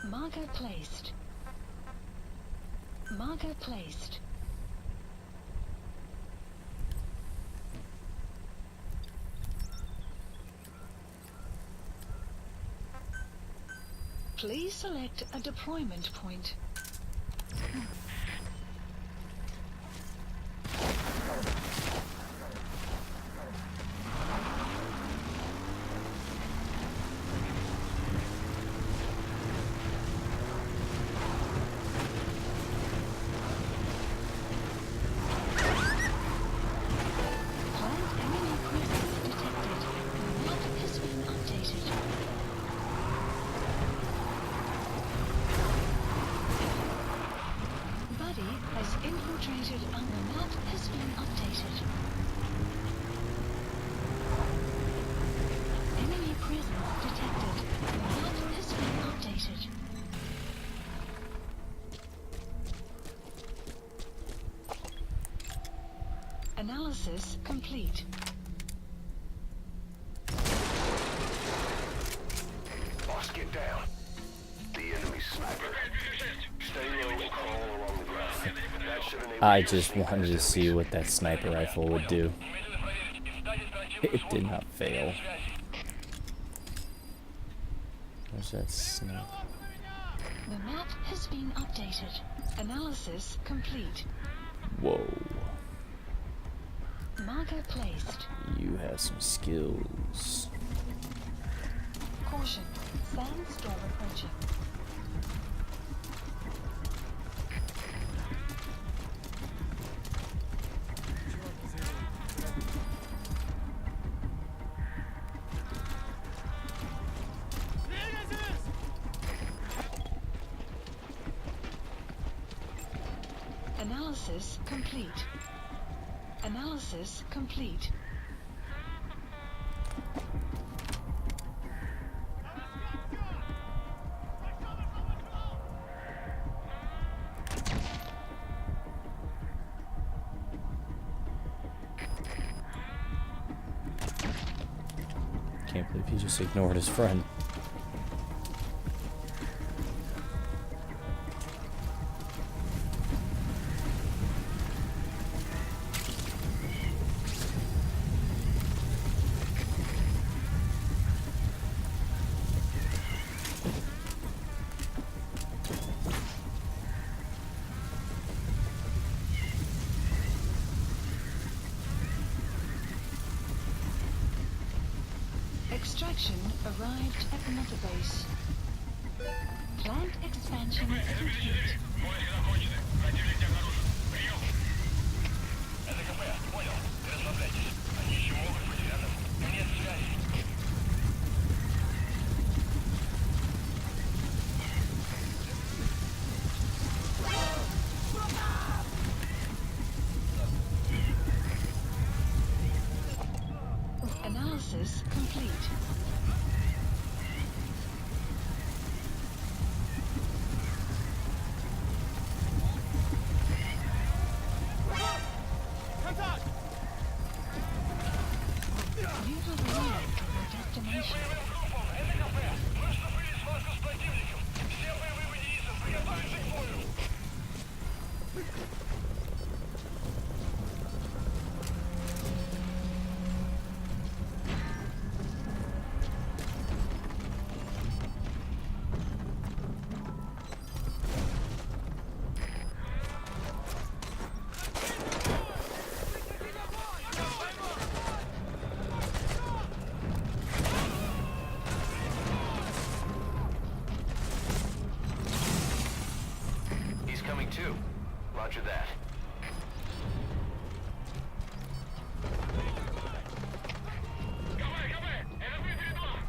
S2: Marker placed. Marker placed. Please select a deployment point. Plant enemy presence detected. Map has been updated. Buddy has infiltrated and the map has been updated. Enemy presence detected. The map has been updated. Analysis complete.
S3: Boss, get down. The enemy sniper. Stay low and crawl along the ground. That should enable
S1: I
S3: you to
S1: just
S3: sneak
S1: wanted to
S3: past
S1: see
S3: enemies.
S1: what that sniper rifle would do. It did not fail. Where's that sniper?
S2: The map has been updated. Analysis complete.
S1: Whoa.
S2: Marker placed.
S1: You have some skills.
S2: Caution. Sandstorm approaching. Analysis complete. Analysis complete.
S1: Can't believe he just ignored his friend.
S2: Extraction arrived at Mother Base. Plant expansion complete.
S5: Поиск закончены. Противник обнаружен. Прием. Это КП. Понял. Не расслабляйтесь. Они еще могут быть рядом. Нет связи.
S2: Analysis complete. You have arrived at your destination.
S5: Группам. Это КП. Мы вступили в схватку с противником. Все боевые единицы приготовиться к бою.
S3: He's coming too. Roger that.
S5: КП. Это вы перед вами.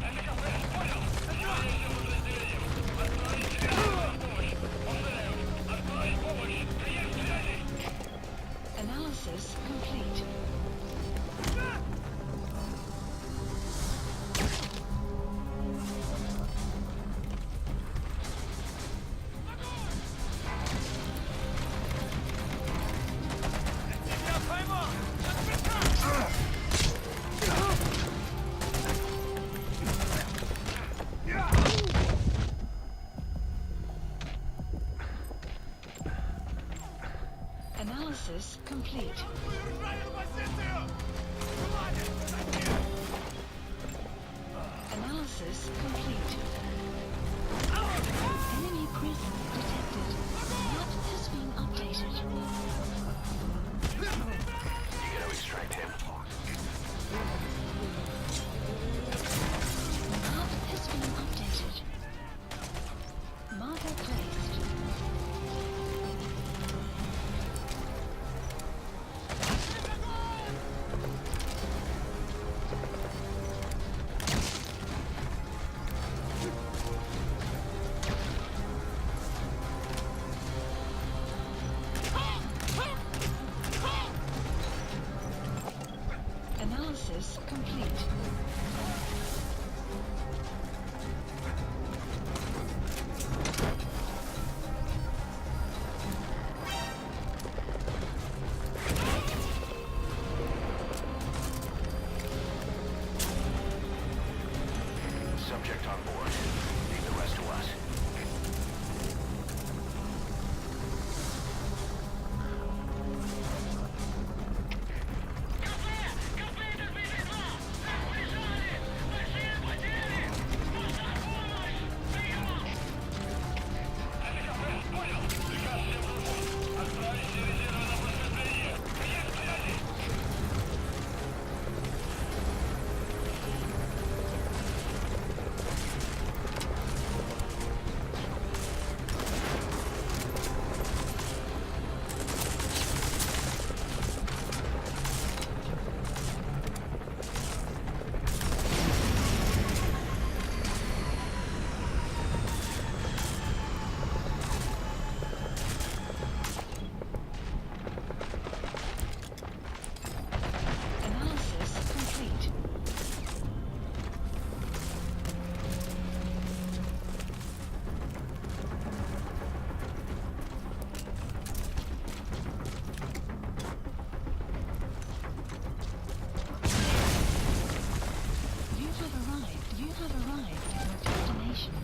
S5: Это КП. Понял. Отправить подразделением. Отправить реактивную помощь. Повторяю. Отправить помощь. Есть связи.
S2: Analysis complete.
S4: Тебя поймал!
S2: Analysis complete.
S4: Занял позицию! Внимание!
S2: Analysis complete. Enemy presence detected. Map has been updated.
S3: You gotta extract him.
S2: Map has been updated. Marker placed. Analysis complete.
S3: Subject on board. Leave the rest to us.
S2: Analysis complete. You have arrived at your destination.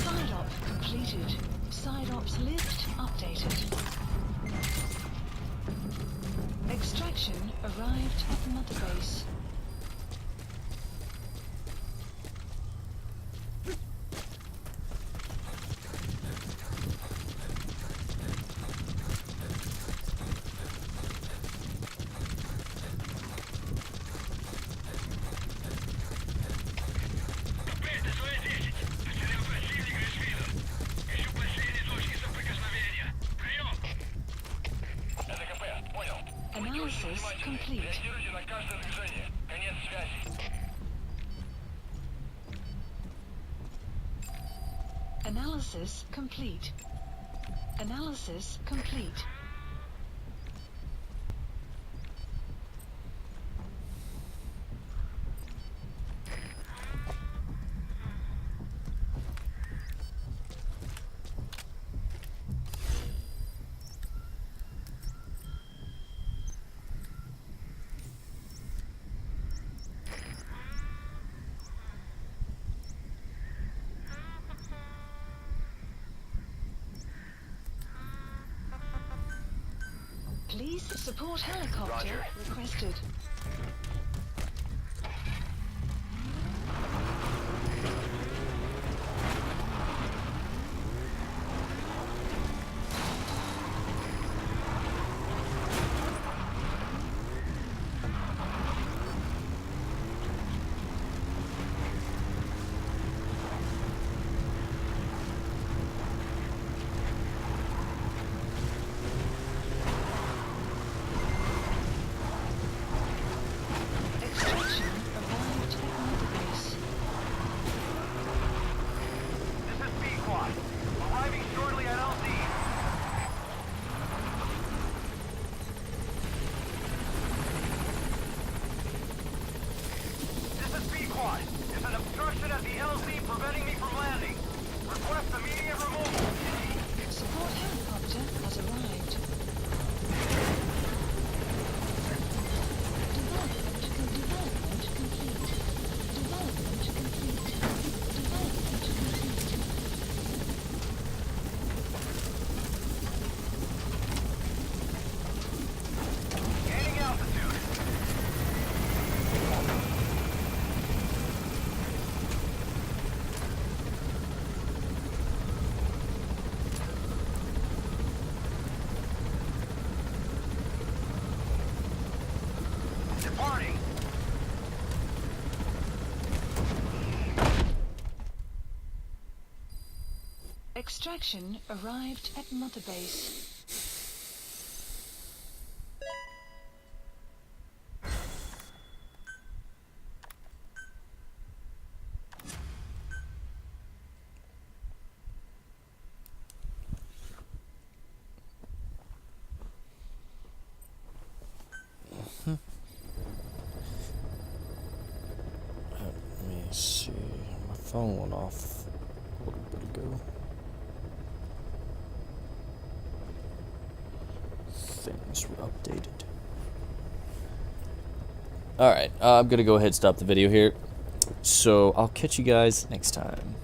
S2: Side op completed. Side ops list updated. Extraction arrived at Mother Base. complete.
S5: Реагируйте на каждое движение. Конец связи.
S2: Analysis complete. Analysis complete. Please support helicopter
S3: Roger.
S2: requested. Extraction arrived at Mother Base.
S4: This is B-Quad. Arriving shortly at LZ. This is B-Quad. There's an obstruction at the LZ preventing me from landing. Request immediate removal.
S2: Support helicopter has arrived. Development complete. Development complete. Development complete.
S4: Gaining altitude. Departing.
S2: Extraction arrived at Mother Base.
S1: Let me see. My phone went off a little bit ago. Things were updated. Alright, I'm gonna go ahead and stop the video here. So I'll catch you guys next time.